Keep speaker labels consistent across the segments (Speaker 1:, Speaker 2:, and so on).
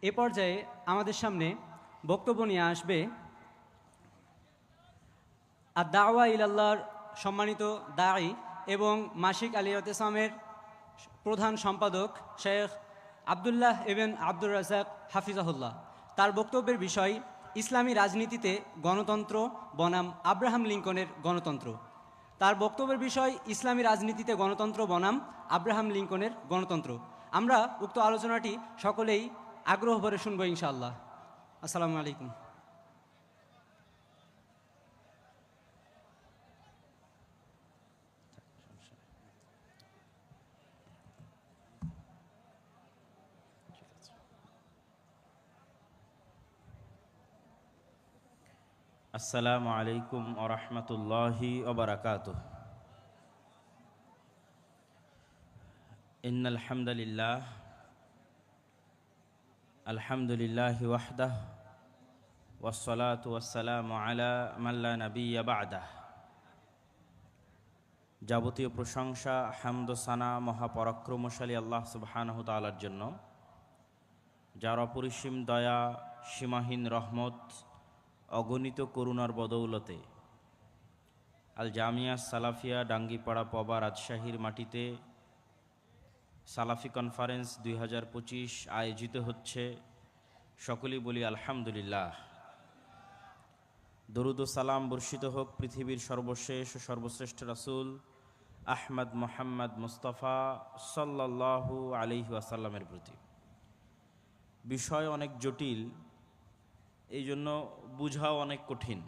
Speaker 1: এ পর্যায়ে আমাদের সামনে বক্তব্য নিয়ে আসবে আর দাওয়া ইলাল্লাহর সম্মানিত দাঈ এবং মাসিক আলিয়াত ইসলামের প্রধান সম্পাদক শেখ আবদুল্লাহ ইবন আব্দুর রাজ্জাক হাফিজাহুল্লাহ। তার বক্তব্যের বিষয় ইসলামী রাজনীতিতে গণতন্ত্র বনাম আব্রাহাম লিঙ্কনের গণতন্ত্র। তার বক্তব্যের বিষয় ইসলামী রাজনীতিতে গণতন্ত্র বনাম আব্রাহাম লিঙ্কনের গণতন্ত্র। আমরা উক্ত আলোচনাটি সকলেই আগ্রহ ভরে শুনব ইনশাআল্লাহ। আসসালামু আলাইকুম।
Speaker 2: আসসালামু আলাইকুম ওয়া রাহমাতুল্লাহি ওয়া বারাকাতুহু। ইন্নাল হামদালিল্লাহ আলহামদুলিল্লাহি ওয়াহদাহু ওয়াসসালাতু ওয়াসসালামু আলা মান লা নাবিয়্যা বা'দাহ। যাবতীয় প্রশংসা হামদ ও সানা মহাপরাক্রমশালী আল্লাহ সুবহানাহু ওয়া তাআলার জন্য, যার অপরিসীম দয়া, সীমাহীন রহমত, অগণিত করুণার বদৌলতে আল জামিয়া সালাফিয়া ডাঙ্গিপাড়া পবা রাজশাহীর মাটিতে সালাফি কনফারেন্স 2025 আয়োজিত হচ্ছে। সকলেই বলি আলহামদুলিল্লাহ। দরুদ ও সালাম বর্ষিত হোক পৃথিবীর সর্বশেষ ও সর্বশ্রেষ্ঠ রাসূল আহমদ মুহাম্মদ মুস্তাফা সাল্লাল্লাহু আলাইহি ওয়াসাল্লামের প্রতি। বিষয় অনেক জটিল, এই জন্য বুঝাও অনেক কঠিন।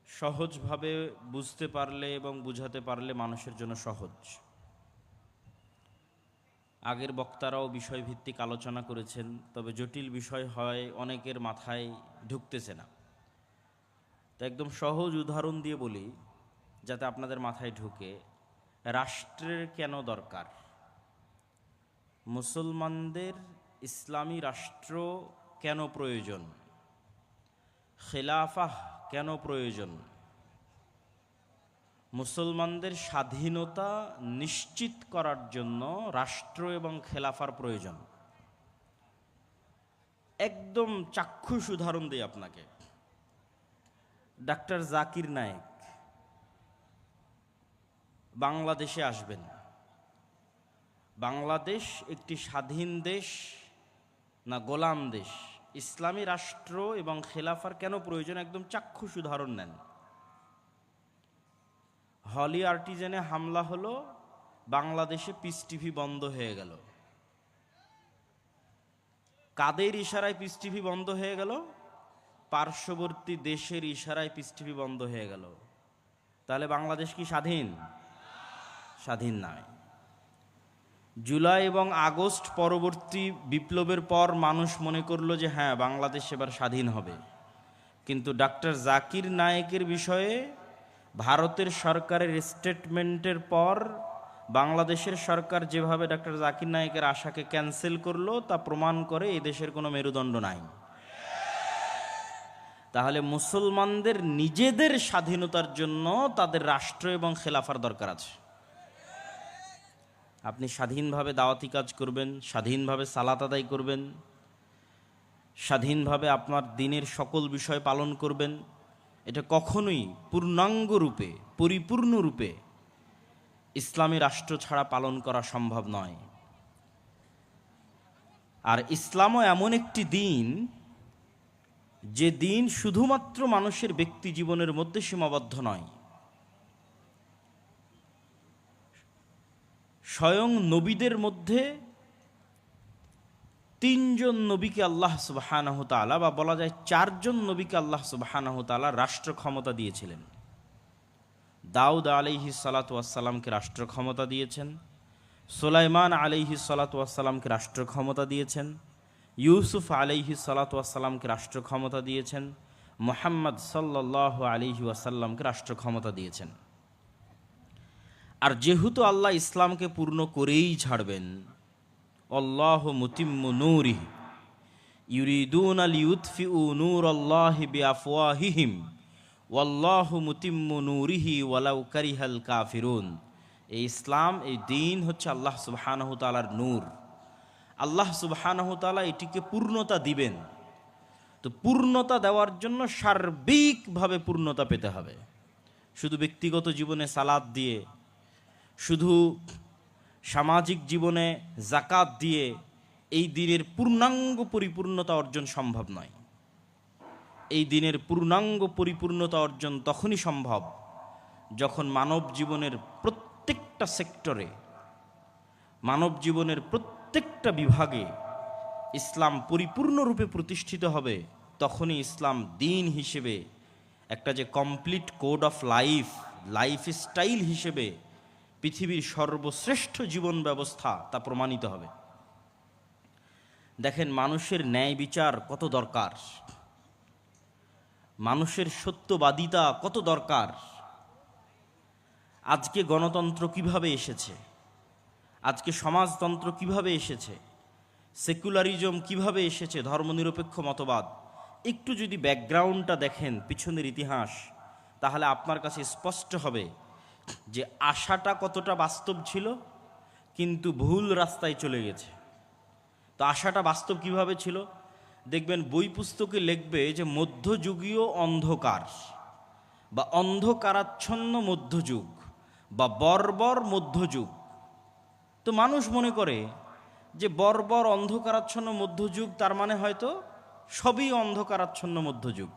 Speaker 2: সহজভাবে বুঝতে পারলে এবং বুঝাতে পারলে মানুষের জন্য সহজ। আগের বক্তারাও বিষয়ভিত্তিক আলোচনা করেছেন, তবে জটিল বিষয় হয় অনেকের মাথায় ঢুকতেছে না। তো একদম সহজ উদাহরণ দিয়ে বলি যাতে আপনাদের মাথায় ঢুকে। রাষ্ট্রের কেন দরকার? মুসলমানদের ইসলামী রাষ্ট্র কেন প্রয়োজন? খেলাফাহ কেন প্রয়োজন? মুসলমানদের স্বাধীনতা নিশ্চিত করার জন্য রাষ্ট্র এবং খেলাফার প্রয়োজন। একদম চাক্ষুষ উদাহরণ দিই আপনাকে। ডাক্তার জাকির নায়েক বাংলাদেশে আসবেন। বাংলাদেশ একটি স্বাধীন দেশ না গোলাম দেশ? ইসলামী রাষ্ট্র এবং খেলাফার কেন প্রয়োজন একদম চাক্ষুষ উদাহরণ নেন। হলি আর্টিজানে হামলা হলো, বাংলাদেশে পিস টিভি বন্ধ হয়ে গেল। কাদের ইশারায় পিস টিভি বন্ধ হয়ে গেল? পার্শ্ববর্তী দেশের ইশারায় পিস টিভি বন্ধ হয়ে গেল। তাহলে বাংলাদেশ কি স্বাধীন? স্বাধীন নয়। জুলাই এবং আগস্ট পরবর্তী বিপ্লবের পর মানুষ মনে করলো যে হ্যাঁ, বাংলাদেশ এবার স্বাধীন হবে। কিন্তু ডাক্তার জাকির নায়েকের বিষয়ে ভারতের সরকারের স্টেটমেন্টের পর বাংলাদেশের সরকার যেভাবে ডাক্তার জাকির নায়েকের আশাকে ক্যান্সেল করলো, তা প্রমাণ করে এই দেশের কোনো মেরুদণ্ড নাই। তাহলে মুসলমানদের নিজেদের স্বাধীনতার জন্য তাদের রাষ্ট্র এবং খেলাফার দরকার আছে। আপনি স্বাধীনভাবে দাওয়াতি কাজ করবেন, স্বাধীনভাবে সালাত আদায় করবেন, স্বাধীনভাবে আপনার দিনের সকল বিষয় পালন করবেন। এটা কখনোই পূর্ণাঙ্গ রূপে, পরিপূর্ণ রূপে ইসলামী রাষ্ট্র ছাড়া পালন করা সম্ভব নয়। আর ইসলামও এমন একটি দিন, যে দিন শুধুমাত্র মানুষের ব্যক্তি জীবনের মধ্যে সীমাবদ্ধ নয়। স্বয়ং নবীদের মধ্যে তিনজন নবীকে আল্লাহ সুবহানাহু তাআলা, বা বলা যায় চারজন নবীকে আল্লাহ সুবহানাহু তাআলা রাষ্ট্র ক্ষমতা দিয়েছিলেন। দাউদ আলাইহিস সালাতু ওয়াস সালামকে রাষ্ট্র ক্ষমতা দিয়েছেন, সুলাইমান আলাইহিস সালাতু ওয়াস সালামকে রাষ্ট্র ক্ষমতা দিয়েছেন, ইউসুফ আলাইহিস সালাতু ওয়াস সালামকে রাষ্ট্র ক্ষমতা দিয়েছেন, মুহাম্মদ সাল্লাল্লাহু আলাইহি ওয়াসাল্লামকে রাষ্ট্র ক্ষমতা দিয়েছেন। আর যেহেতু আল্লাহ ইসলামকে পূর্ণ করেই ছাড়বেন, আল্লাহু মুতিম্মু নূরিহি ইউরিদুনা লিইউতফিউ নূরাল্লাহি বিআফওয়াহিহিম ওয়াল্লাহু মুতিম্মু নূরিহি ওয়ালাউ কারিহাল কাফিরুন। এই ইসলাম, এই দ্বীন হচ্ছে আল্লাহ সুবহানাহু তাআলার নূর। আল্লাহ সুবহানাহু ওয়া তাআলা এটিকে পূর্ণতা দিবেন। তো পূর্ণতা দেওয়ার জন্য সার্বিকভাবে পূর্ণতা পেতে হবে। শুধু ব্যক্তিগত জীবনে সালাত দিয়ে, শুধু সামাজিক জীবনে জাকাত দিয়ে এই দিনের পূর্ণাঙ্গ পরিপূর্ণতা অর্জন সম্ভব নয়। এই দিনের পূর্ণাঙ্গ পরিপূর্ণতা অর্জন তখনই সম্ভব যখন মানব জীবনের প্রত্যেকটা সেক্টরে, মানব জীবনের প্রত্যেকটা বিভাগে ইসলাম পরিপূর্ণরূপে প্রতিষ্ঠিত হবে। তখনই ইসলাম দিন হিসেবে একটা যে complete code of life style হিসেবে পৃথিবীর সর্বশ্রেষ্ঠ জীবন ব্যবস্থা তা প্রমাণিত হবে। দেখেন, মানুষের ন্যায় বিচার কত দরকার, মানুষের সত্যবাদিতা কত দরকার। আজকে গণতন্ত্র কিভাবে এসেছে, আজকে সমাজতন্ত্র কিভাবে এসেছে, সেকুলারিজম কিভাবে এসেছে, ধর্মনিরপেক্ষ মতবাদ, একটু যদি ব্যাকগ্রাউন্ডটা দেখেন, পিছনের ইতিহাস, তাহলে আপনার কাছে স্পষ্ট হবে যে আশাটা কতটা বাস্তব ছিল, কিন্তু ভুল রাস্তায় চলে গেছে। তো আশাটা বাস্তব কিভাবে ছিল? দেখবেন বই পুস্তকে লিখবে যে মধ্যযুগীয় অন্ধকার বা অন্ধকারাচ্ছন্ন মধ্যযুগ বা বর্বর মধ্যযুগ। তো মানুষ মনে করে যে বর্বর অন্ধকারাচ্ছন্ন মধ্যযুগ, তার মানে হয়তো সবই অন্ধকারাচ্ছন্ন মধ্যযুগ।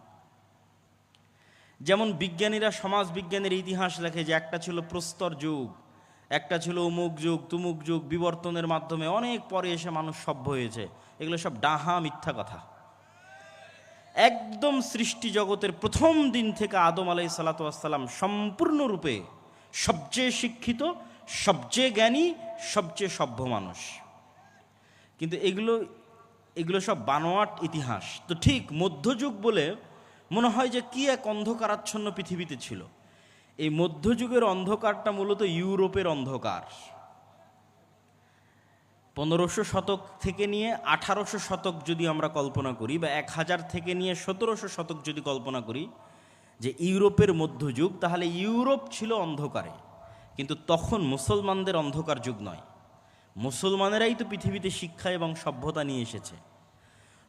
Speaker 2: যেমন বিজ্ঞানীরা, সমাজ বিজ্ঞানের ইতিহাস লেখে যে একটা ছিল প্রস্তর যুগ, একটা ছিল অমুক যুগ তুমুক যুগ, বিবর্তনের মাধ্যমে অনেক পরে এসে মানুষ সভ্য হয়েছে। এগুলো সব ডাহা মিথ্যা কথা। একদম সৃষ্টি জগতের প্রথম দিন থেকে আদম আলাইহিস সালাতু ওয়াস সালাম সম্পূর্ণরূপে সবচেয়ে শিক্ষিত, সবচেয়ে জ্ঞানী, সবচেয়ে সভ্য মানুষ। কিন্তু এগুলো সব বানোয়াট ইতিহাস। তো ঠিক মধ্যযুগ বলে মনে হয় যে কি এক অন্ধকারাচ্ছন্ন পৃথিবীতে ছিল। এই মধ্যযুগের অন্ধকারটা মূলত ইউরোপের অন্ধকার। 1500 শতক থেকে নিয়ে 1800 শতক যদি আমরা কল্পনা করি, বা 1000 থেকে নিয়ে 1700 শতক যদি কল্পনা করি যে ইউরোপের মধ্যযুগ, তাহলে ইউরোপ ছিল অন্ধকারে। কিন্তু তখন মুসলমানদের অন্ধকার যুগ নয়। মুসলমানেরাই তো পৃথিবীতে শিক্ষা এবং সভ্যতা নিয়ে এসেছে।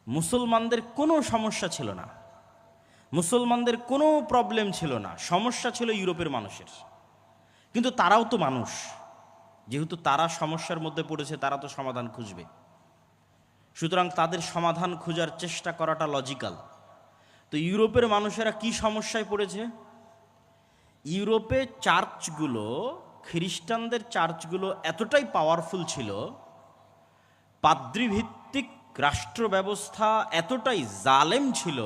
Speaker 2: মুসলমানদের কোনো সমস্যা ছিল না, মুসলমানদের কোনো প্রবলেম ছিল না, সমস্যা ছিল ইউরোপের মানুষের। কিন্তু তারাও তো মানুষ, যেহেতু তারা সমস্যার মধ্যে পড়েছে, তারা তো সমাধান খুঁজবে। সুতরাং তাদের সমাধান খোঁজার চেষ্টা করাটা লজিক্যাল। তো ইউরোপের মানুষেরা কি সমস্যায় পড়েছে? ইউরোপে চার্চগুলো, খ্রিস্টানদের চার্চগুলো এতটাই পাওয়ারফুল ছিল, পাদ্রীভিত্তিক রাষ্ট্র ব্যবস্থা এতটাই জালেম ছিল,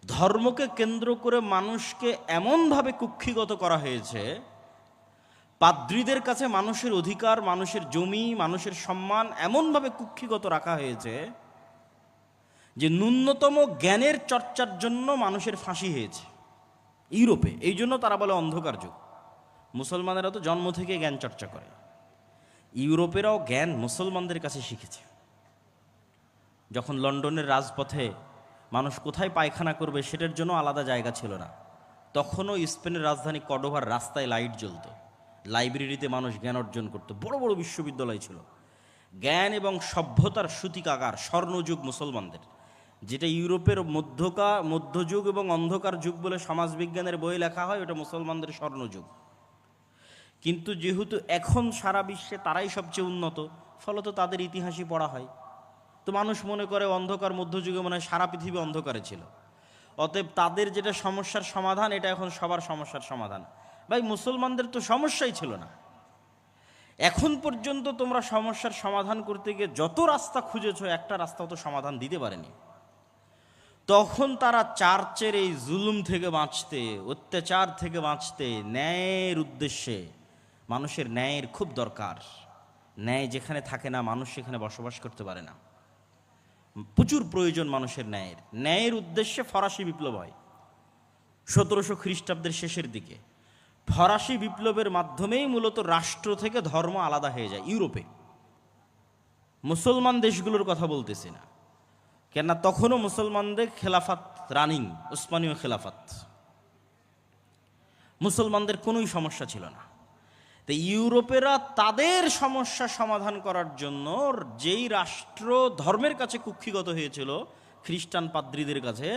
Speaker 2: ধর্মকে কেন্দ্র করে মানুষকে এমনভাবে কুক্ষিগত করা হয়েছে, পাদ্রীদের কাছে মানুষের অধিকার, মানুষের জমি, মানুষের সম্মান এমনভাবে কুক্ষিগত রাখা হয়েছে যে ন্যূনতম জ্ঞানের চর্চার জন্য মানুষের ফাঁসি হয়েছে ইউরোপে। এই জন্য তারা বলে অন্ধকার যুগ। মুসলমানেরা তো জন্ম থেকে জ্ঞান চর্চা করে, ইউরোপেরাও জ্ঞান মুসলমানদের কাছে শিখেছে। যখন লন্ডনের রাজপথে মানুষ কোথায় পায়খানা করবে সেটার জন্য আলাদা জায়গা ছিল না, তখনও স্পেনের রাজধানী কর্ডোভার রাস্তায় লাইট জ্বলতো, লাইব্রেরিতে মানুষ জ্ঞান অর্জন করত, বড় বড় বিশ্ববিদ্যালয় ছিল। জ্ঞান এবং সভ্যতার সূতিকাগার স্বর্ণযুগ মুসলমানদের, যেটা ইউরোপের মধ্যযুগ এবং অন্ধকার যুগ বলে সমাজবিজ্ঞানের বই লেখা হয়, ওটা মুসলমানদের স্বর্ণযুগ। কিন্তু যেহেতু এখন সারা বিশ্বে তারাই সবচেয়ে উন্নত, ফলত তাদের ইতিহাসই পড়া হয়। তো মানুষ মনে করে অন্ধকার মধ্যযুগে মনে হয় সারা পৃথিবী অন্ধকারে ছিল, অতএব তাদের যেটা সমস্যার সমাধান, এটা এখন সবার সমস্যার সমাধান। ভাই, মুসলমানদের তো সমস্যাই ছিল না। এখন পর্যন্ত তোমরা সমস্যার সমাধান করতে গিয়ে যত রাস্তা খুঁজেছ, একটা রাস্তাও তো সমাধান দিতে পারেনি। তখন তারা চার্চের এই জুলুম থেকে বাঁচতে, অত্যাচার থেকে বাঁচতে, ন্যায়ের উদ্দেশ্যে, মানুষের ন্যায়ের খুব দরকার। ন্যায় যেখানে থাকে না, মানুষ সেখানে বসবাস করতে পারে না। প্রচুর প্রয়োজন মানুষের ন্যায়ের। ন্যায়ের উদ্দেশ্যে ফরাসি বিপ্লব হয় 1700 খ্রিস্টাব্দের শেষের দিকে। ফরাসি বিপ্লবের মাধ্যমেই মূলত রাষ্ট্র থেকে ধর্ম আলাদা হয়ে যায় ইউরোপে। মুসলমান দেশগুলোর কথা বলতেছি না, কেননা তখনও মুসলমানদের খেলাফাত রানিং, উসমানীয় খেলাফাত। মুসলমানদের কোনোই সমস্যা ছিল না। তো ইউরোপেরা তাদের সমস্যা সমাধান করার জন্য যেই রাষ্ট্র ধর্মের কাছে কুক্ষিগত হয়েছিল খ্রিস্টান পাদ্রীদের কাছে,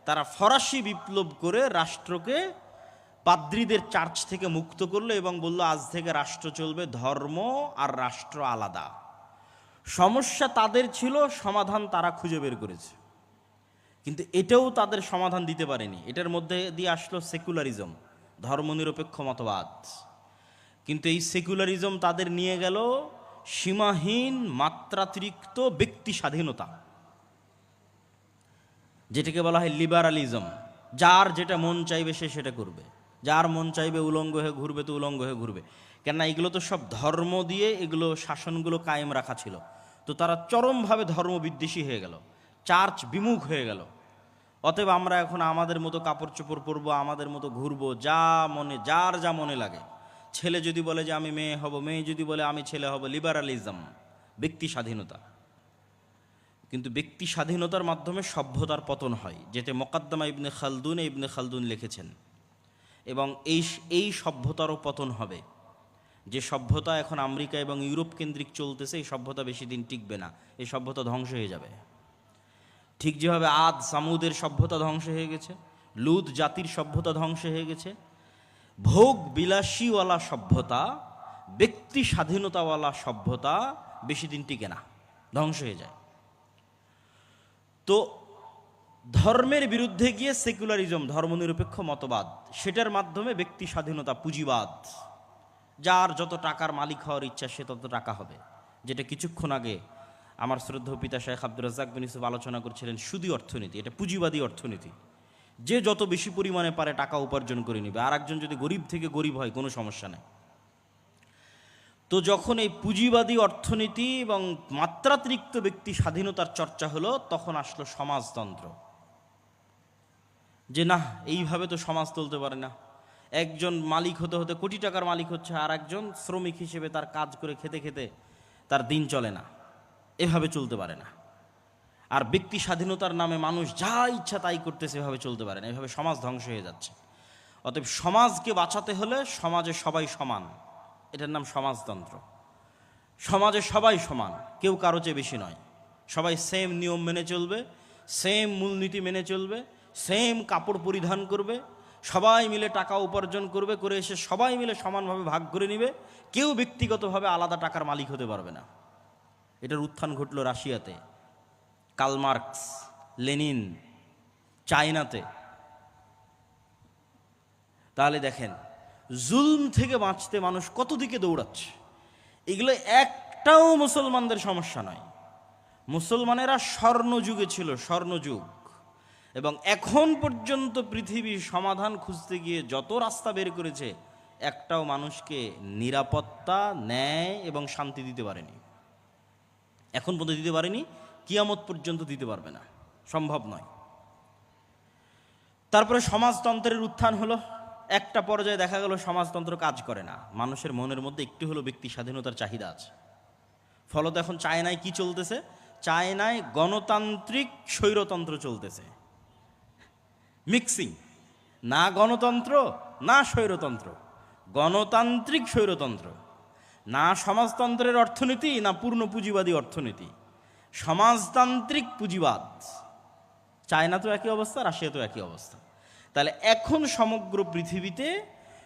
Speaker 2: তারা ফরাসি বিপ্লব করে রাষ্ট্রকে পাদ্রীদের চার্চ থেকে মুক্ত করলো এবং বলল আজ থেকে রাষ্ট্র চলবে ধর্ম আর রাষ্ট্র আলাদা। সমস্যা তাদের ছিল, সমাধান তারা খুঁজে বের করেছে, কিন্তু এটাও তাদের সমাধান দিতে পারেনি। এটার মধ্যে দিয়ে আসলো সেকুলারিজম, ধর্মনিরপেক্ষ মতবাদ। কিন্তু এই সেকুলারিজম তাদের নিয়ে গেল সীমাহীন মাত্রাতিরিক্ত ব্যক্তি স্বাধীনতা, যেটাকে বলা হয় লিবারালিজম। যার যেটা মন চাইবে সে সেটা করবে, যার মন চাইবে উলঙ্গ হয়ে ঘুরবে তো উলঙ্গ হয়ে ঘুরবে। কেননা এগুলো তো সব ধর্ম দিয়ে এগুলো শাসনগুলো কায়েম রাখা ছিল। তো তারা চরমভাবে ধর্মবিদ্বেষী হয়ে গেল, চার্চ বিমুখ হয়ে গেল। অতএব আমরা এখন আমাদের মতো কাপড় চোপড় পরবো, আমাদের মতো ঘুরবো, যা মনে যার যা মনে লাগে। ছেলে যদি বলে যে আমি মেয়ে হব, মেয়ে যদি বলে আমি ছেলে হব, লিবারালিজম, ব্যক্তি স্বাধীনতা। কিন্তু ব্যক্তি স্বাধীনতার মাধ্যমে সভ্যতার পতন হয়, যেটা মোকাদ্দমা ইবনে খালদুন লিখেছেন। এবং এই সভ্যতারও পতন হবে। যে সভ্যতা এখন আমেরিকা এবং ইউরোপ কেন্দ্রিক চলতেছে, এই সভ্যতা বেশি দিন টিকবে না, এই সভ্যতা ধ্বংস হয়ে যাবে। ঠিক যেভাবে আদ সামুদের সভ্যতা ধ্বংস হয়ে গেছে, লুত জাতির সভ্যতা ধ্বংস হয়ে গেছে, ভোগ বিলাসীওয়ালা সভ্যতা, ব্যক্তি স্বাধীনতাওয়ালা সভ্যতা বেশি দিন টিকে না, ধ্বংস হয়ে যায়। তো ধর্মের বিরুদ্ধে গিয়ে সেকুলারিজম, ধর্মনিরপেক্ষ মতবাদ, সেটার মাধ্যমে ব্যক্তি স্বাধীনতা, পুঁজিবাদ, যার যত টাকার মালিক হওয়ার ইচ্ছা সে তত টাকা হবে। যেটা কিছুক্ষণ আগে আমার শ্রদ্ধেয় পিতা শেখ আব্দুর রাজ্জাক বিন ইউসুফ আলোচনা করছিলেন, সুদী অর্থনীতি, এটা পুঁজিবাদী অর্থনীতি। যে যত বেশি পরিমাণে পারে টাকা উপার্জন করে নিবে, আর একজন যদি গরিব থেকে গরিব হয় কোনো সমস্যা নেই। তো যখন এই পুঁজিবাদী অর্থনীতি এবং মাত্রাতিরিক্ত ব্যক্তি স্বাধীনতার চর্চা হলো, তখন আসলো সমাজতন্ত্র। যে না, এইভাবে তো সমাজ চলতে পারে না। একজন মালিক হতে হতে কোটি টাকার মালিক হচ্ছে, আর একজন শ্রমিক হিসেবে তার কাজ করে খেতে খেতে তার দিন চলে না, এভাবে চলতে পারে না। আর ব্যক্তি স্বাধীনতার নামে মানুষ যা ইচ্ছা তাই করতেছে, এভাবে চলতে পারে না, এভাবে সমাজ ধ্বংস হয়ে যাচ্ছে। অতএব সমাজকে বাঁচাতে হলে সমাজে সবাই সমান, এটার নাম সমাজতন্ত্র। সমাজে সবাই সমান, কেউ কারো চেয়ে বেশি নয়, সবাই সেম নিয়ম মেনে চলবে, সেম মূলনীতি মেনে চলবে, সেম কাপড় পরিধান করবে, সবাই মিলে টাকা উপার্জন করবে, করে এসে সবাই মিলে সমানভাবে ভাগ করে নিবে, কেউ ব্যক্তিগতভাবে আলাদা টাকার মালিক হতে পারবে না। এটার উত্থান ঘটল রাশিয়াতে, কার্ল মার্কস, লেনিন, চায়নাতে। তাহলে দেখেন জুলম থেকে বাঁচতে মানুষ কত দিকে দৌড়াচ্ছে। এগুলো একটাও মুসলমানদের সমস্যা নয়। মুসলমানেরা স্বর্ণযুগে ছিল, স্বর্ণযুগ, এবং এখন পর্যন্ত পৃথিবী সমাধান খুঁজতে গিয়ে যত রাস্তা বের করেছে, একটাও মানুষকে নিরাপত্তা, ন্যায় এবং শান্তি দিতে পারেনি। এখন পর্যন্ত দিতে পারেনি, কিয়ামত পর্যন্ত দিতে পারবে না, সম্ভব নয়। তারপরে সমাজতন্ত্রের উত্থান হলো। একটা পর্যায়ে দেখা গেল সমাজতন্ত্র কাজ করে না, মানুষের মনের মধ্যে একটু হলো ব্যক্তি স্বাধীনতার চাহিদা আছে। ফলত এখন চায়নায় কি চলতেছে? চায়নায় গণতান্ত্রিক স্বৈরতন্ত্র চলতেছে, মিক্সিং, না গণতন্ত্র না স্বৈরতন্ত্র, গণতান্ত্রিক স্বৈরতন্ত্র, না সমাজতন্ত্রের অর্থনীতি না পূর্ণ পুঁজিবাদী অর্থনীতি, সমাজতান্ত্রিক পুঁজিবাদ। চায়না তো একই অবস্থা, রাশিয়া তো একই অবস্থা। তাহলে এখন সমগ্র পৃথিবীতে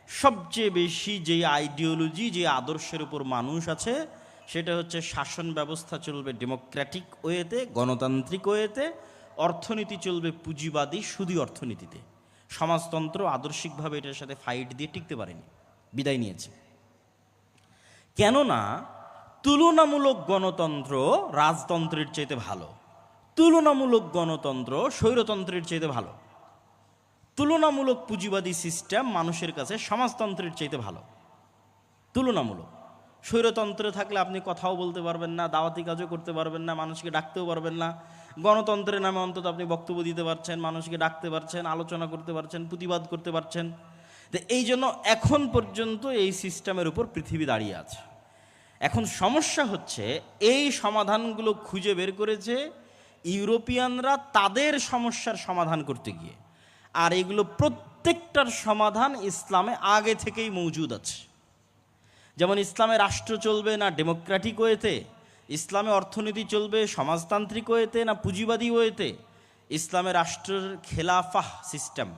Speaker 2: সবচেয়ে বেশি যে আইডিওলজি, যে আদর্শের উপর মানুষ আছে, সেটা হচ্ছে শাসন ব্যবস্থা চলবে ডেমোক্রেটিক ওয়েতে, গণতান্ত্রিক ওয়েতে, অর্থনীতি চলবে পুঁজিবাদী সুদী অর্থনীতিতে। সমাজতন্ত্র আদর্শিকভাবে এটার সাথে ফাইট দিয়ে টিকতে পারেনি, বিদায় নিয়েছে। কেননা তুলনামূলক গণতন্ত্র রাজতন্ত্রের চাইতে ভালো, তুলনামূলক গণতন্ত্র স্বৈরতন্ত্রের চাইতে ভালো, তুলনামূলক পুঁজিবাদী সিস্টেম মানুষের কাছে সমাজতন্ত্রের চাইতে ভালো। তুলনামূলক স্বৈরতন্ত্রে থাকলে আপনি কথাও বলতে পারবেন না, দাওয়াতি কাজও করতে পারবেন না, মানুষকে ডাকতেও পারবেন না। গণতন্ত্রের নামে অন্তত আপনি বক্তব্য দিতে পারছেন, মানুষকে ডাকতে পারছেন, আলোচনা করতে পারছেন, প্রতিবাদ করতে পারছেন। তো এই জন্য এখন পর্যন্ত এই সিস্টেমের উপর পৃথিবী দাঁড়িয়ে আছে। এখন সমস্যা হচ্ছে এই সমাধানগুলো খুঁজে বের করেছে ইউরোপিয়ানরা তাদের সমস্যার সমাধান করতে গিয়ে, আর এগুলো প্রত্যেকটার সমাধান ইসলামে আগে থেকেই মজুদ আছে। যেমন ইসলামে রাষ্ট্র চলবে না ডেমোক্রেটিক ওয়েতে, ইসলামে অর্থনীতি চলবে সমাজতান্ত্রিক ওয়েতে না পুঁজিবাদী ওয়েতে, ইসলামে রাষ্ট্রের খেলাফাহ সিস্টেম,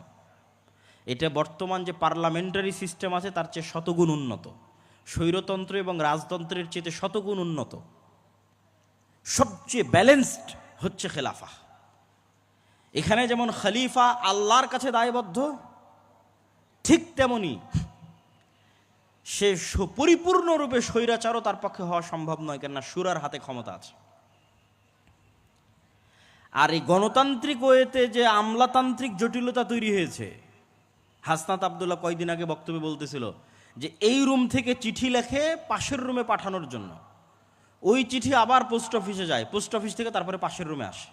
Speaker 2: এটা বর্তমান যে পার্লামেন্টারি সিস্টেম আছে তার চেয়ে শতগুণ উন্নত, স্বৈরতন্ত্র এবং রাজতন্ত্রের চেয়ে শতগুণ উন্নত। সবচেয়ে ব্যালেন্সড হচ্ছে খেলাফা। এখানে যেমন খলিফা আল্লাহর কাছে দায়বদ্ধ, ঠিক তেমনি সে পরিপূর্ণরূপে স্বৈরাচারও তার পক্ষে হওয়া সম্ভব নয়, কেননা শুরার হাতে ক্ষমতা আছে। আর এই গণতান্ত্রিক ওয়েতে যে আমলাতান্ত্রিক জটিলতা তৈরি হয়েছে, হাসনাত আবদুল্লাহ কয়দিন আগে বক্তব্যে বলতেছিল যে এই রুম থেকে চিঠি লেখে পাশের রুমে পাঠানোর জন্য, ওই চিঠি আবার পোস্ট অফিসে যায়, পোস্ট অফিস থেকে তারপরে পাশের রুমে আসে।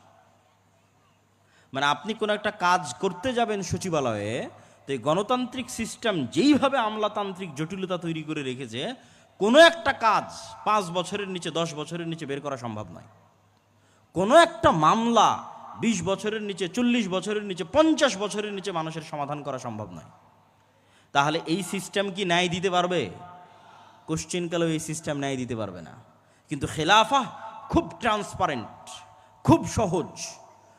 Speaker 2: মানে আপনি কোনো একটা কাজ করতে যাবেন সচিবালয়ে, তো এই গণতান্ত্রিক সিস্টেম যেইভাবে আমলাতান্ত্রিক জটিলতা তৈরি করে রেখেছে, কোনো একটা কাজ 5 বছরের নিচে 10 বছরের নিচে বের করা সম্ভব নয়। কোনো একটা মামলা 20 বছরের নিচে 40 বছরের নিচে 50 বছরের নিচে মানুষের সমাধান করা সম্ভব নয়। তাহলে এই সিস্টেম কি ন্যায় দিতে পারবে? কোশ্চিনকালেও এই সিস্টেম ন্যায় দিতে পারবে না। কিন্তু খেলাফা খুব ট্রান্সপারেন্ট, খুব সহজ,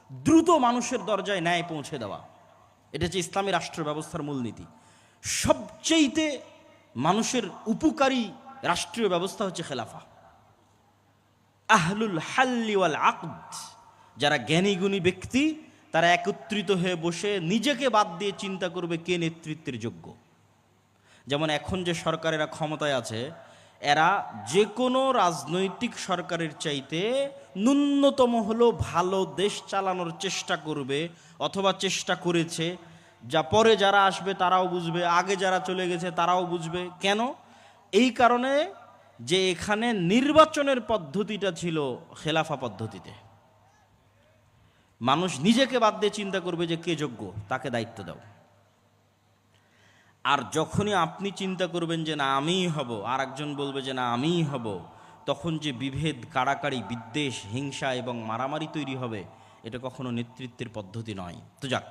Speaker 2: দ্রুত মানুষের দরজায় ন্যায় পৌঁছে দেওয়া, এটা হচ্ছে ইসলামী রাষ্ট্র ব্যবস্থার মূলনীতি। সবচেয়েতে মানুষের উপকারী রাষ্ট্রীয় ব্যবস্থা হচ্ছে খেলাফা। আহলুল হাল্লি ওয়াল আকদ, যারা জ্ঞানী গুণী ব্যক্তি, তারা একত্রিত হয়ে বসে নিজেকে বাদ দিয়ে চিন্তা করবে কে নেতৃত্বের যোগ্য। যেমন এখন যে সরকারেরা ক্ষমতায় আছে, এরা যে কোনো রাজনৈতিক সরকারের চাইতে ন্যূনতম হলো ভালো দেশ চালানোর চেষ্টা করবে, অথবা চেষ্টা করেছে। যা পরে যারা আসবে তারাও বুঝবে, আগে যারা চলে গেছে তারাও বুঝবে। কেন? এই কারণে যে এখানে নির্বাচনের পদ্ধতিটা ছিল খেলাফা পদ্ধতিতে। মানুষ নিজেকে বাদ দিয়ে চিন্তা করবে যে কে যোগ্য, তাকে দায়িত্ব দাও। আর যখনই আপনি চিন্তা করবেন যে না আমিই হব, আর একজন বলবে যে না আমিই হব, তখন যে বিভেদ, কাড়াকাড়ি, বিদ্বেষ, হিংসা এবং মারামারি তৈরি হবে, এটা কখনো নেতৃত্বের পদ্ধতি নয়। তো যাক,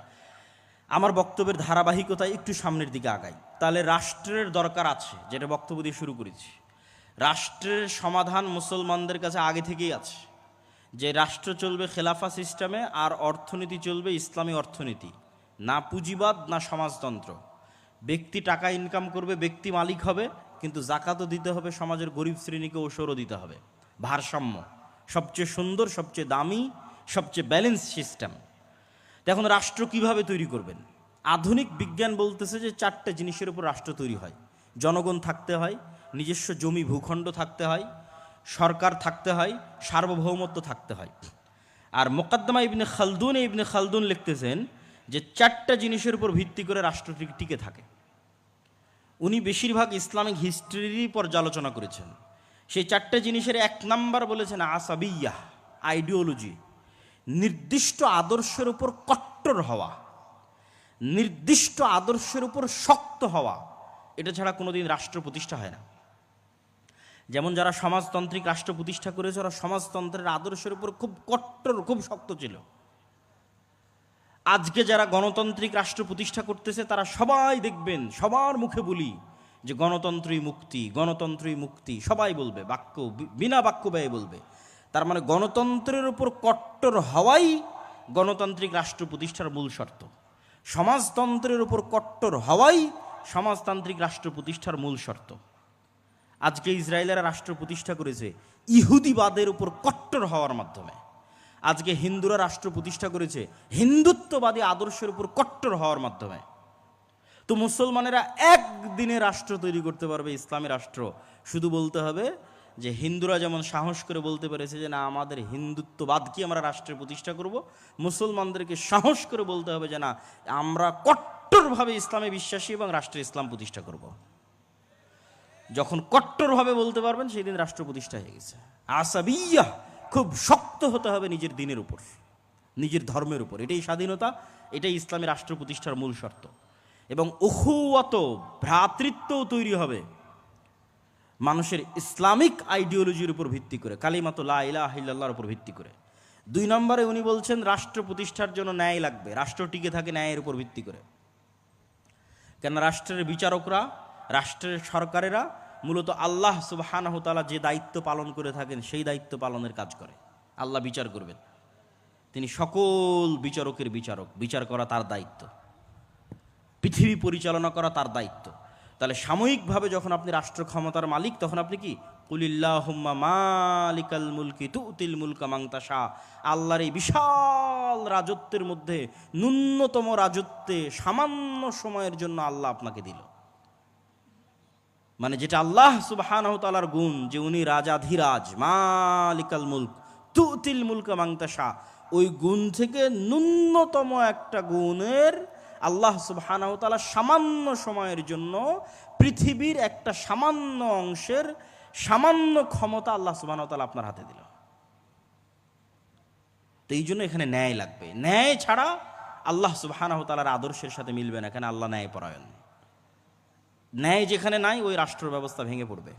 Speaker 2: আমার বক্তব্যের ধারাবাহিকতায় একটু সামনের দিকে আগাই। তাহলে রাষ্ট্রের দরকার আছে, যেটা বক্তব্য দিয়ে শুরু করেছি। রাষ্ট্রের সমাধান মুসলমানদের কাছে আগে থেকেই আছে, যে রাষ্ট্র চলবে খেলাফা সিস্টেমে, আর অর্থনীতি চলবে ইসলামী অর্থনীতি, না পুঁজিবাদ না সমাজতন্ত্র। ব্যক্তি টাকা ইনকাম করবে, ব্যক্তি মালিক হবে, কিন্তু জাকাতও দিতে হবে, সমাজের গরিব শ্রেণীকে ওসরও দিতে হবে। ভারসাম্য, সবচেয়ে সুন্দর, সবচেয়ে দামি, সবচেয়ে ব্যালেন্স সিস্টেম। এখন রাষ্ট্র কিভাবে তৈরি করবেন? আধুনিক বিজ্ঞান বলতেছে যে 4টে জিনিসের উপর রাষ্ট্র তৈরি হয়। জনগণ থাকতে হয়, নিজস্ব জমি ভূখণ্ড থাকতে হয়, সরকার থাকতে হয়, সার্বভৌমত্ব থাকতে হয়। আর মোকাদ্দমা ইবনে খালদুন লিখতেছেন যে 4টা জিনিসের উপর ভিত্তি করে রাষ্ট্র টিকে থাকে। উনি বেশিরভাগ ইসলামিক হিস্ট্রিরই পর্যালোচনা করেছেন। সেই 4টে জিনিসের 1 নাম্বার বলেছেন আসাবিয়াহ, আইডিওলজি, নির্দিষ্ট আদর্শের উপর কট্টর হওয়া, নির্দিষ্ট আদর্শের উপর শক্ত হওয়া। এটা ছাড়া কোনোদিন রাষ্ট্র প্রতিষ্ঠা হয় না। যেমন যারা সমাজতান্ত্রিক রাষ্ট্র প্রতিষ্ঠা করেছে, ওরা সমাজতন্ত্রের আদর্শের উপর খুব কট্টর, খুব শক্ত ছিল। আজকে যারা গণতান্ত্রিক রাষ্ট্র প্রতিষ্ঠা করতেছে, তারা সবাই দেখবেন, সবার মুখে বলি যে গণতন্ত্রই মুক্তি, গণতন্ত্রই মুক্তি, সবাই বলবে, বিনা বাক্য ব্যয়ে বলবে। তার মানে গণতন্ত্রের উপর কট্টর হওয়াই গণতান্ত্রিক রাষ্ট্র প্রতিষ্ঠার মূল শর্ত। সমাজতন্ত্রের উপর কট্টর হওয়াই সমাজতান্ত্রিক রাষ্ট্র প্রতিষ্ঠার মূল শর্ত। আজকে ইসরায়েলেরা রাষ্ট্র প্রতিষ্ঠা করেছে ইহুদিবাদের উপর কট্টর হওয়ার মাধ্যমে। আজকে হিন্দুরা রাষ্ট্র প্রতিষ্ঠা করেছে হিন্দুত্ববাদী আদর্শের উপর কট্টর হওয়ার মাধ্যমে। তো মুসলমানেরা একদিনে রাষ্ট্র তৈরি করতে পারবে, ইসলামী রাষ্ট্র। শুধু বলতে হবে যে হিন্দুরা যেমন সাহস করে বলতে পেরেছে যে না আমাদের হিন্দুত্ববাদকে আমরা রাষ্ট্রের প্রতিষ্ঠা করব, মুসলমানদেরকে সাহস করে বলতে হবে যে না আমরা কট্টরভাবে ইসলামে বিশ্বাসী এবং রাষ্ট্রে ইসলাম প্রতিষ্ঠা করব। যখন কট্টরভাবে বলতে পারবেন, সেই দিন রাষ্ট্র প্রতিষ্ঠা হয়ে গেছে। আসাবিয়া, খুব শক্ত হতে হবে নিজের দিনের উপর, নিজের ধর্মের উপর। এটাই স্বাধীনতা, এটাই ইসলামী রাষ্ট্র প্রতিষ্ঠার মূল শর্ত। এবং উখুওয়াত, ভ্রাতৃত্বও তৈরি হবে মানুষের ইসলামিক আইডিওলজির উপর ভিত্তি করে, কালিমাতু লা ইলাহা ইল্লাল্লাহর উপর ভিত্তি করে। 2 নম্বরে উনি বলছেন রাষ্ট্র প্রতিষ্ঠার জন্য ন্যায় লাগবে। রাষ্ট্র টিকে থাকে ন্যায়ের উপর ভিত্তি করে। কেন রাষ্ট্রের বিচারকরা, রাষ্ট্রের সরকারেরা মূলত আল্লাহ সুবহানাহু ওয়া তাআলা যে দায়িত্ব পালন করে থাকেন সেই দায়িত্ব পালনের কাজ করে। আল্লাহ বিচার করবেন, তিনি সকল বিচারকের বিচারক, বিচার করা তার দায়িত্ব, পৃথিবী পরিচালনা করা তার দায়িত্ব। তাহলে সাময়িকভাবে যখন আপনি রাষ্ট্র ক্ষমতার মালিক, তখন আপনি কি কুলিল্লাহুম্মা মালিকাল মুলকি তুতিল মুলকা মান তাশা, আল্লাহর এই বিশাল রাজত্বের মধ্যে ন্যূনতম রাজত্বে সামান্য সময়ের জন্য আল্লাহ আপনাকে দিল। মানে যেটা আল্লাহ সুবহানাহু ওয়া তাআলার গুণ, যে উনি রাজাধিরাজ, মালিকাল মুলক তুতিল মুলকা মান তাশা, ওই গুণ থেকে ন্যূনতম একটা গুণের আল্লাহ সুবহানাহু ওয়া তাআলা সামান্য সময়ের জন্য পৃথিবীর একটা সামান্য অংশের সামান্য ক্ষমতা আল্লাহ সুবহানাহু ওয়া তাআলা আপনার হাতে দিল। তো এই জন্য এখানে ন্যায় লাগবে। ন্যায় ছাড়া আল্লাহ সুবহানাহু ওয়া তাআলার আদর্শের সাথে মিলবে না। এখানে আল্লাহ ন্যায় পরায়ণ। ন্যায় যেখানে নাই, ওই রাষ্ট্র ব্যবস্থা ভেঙে পড়বে।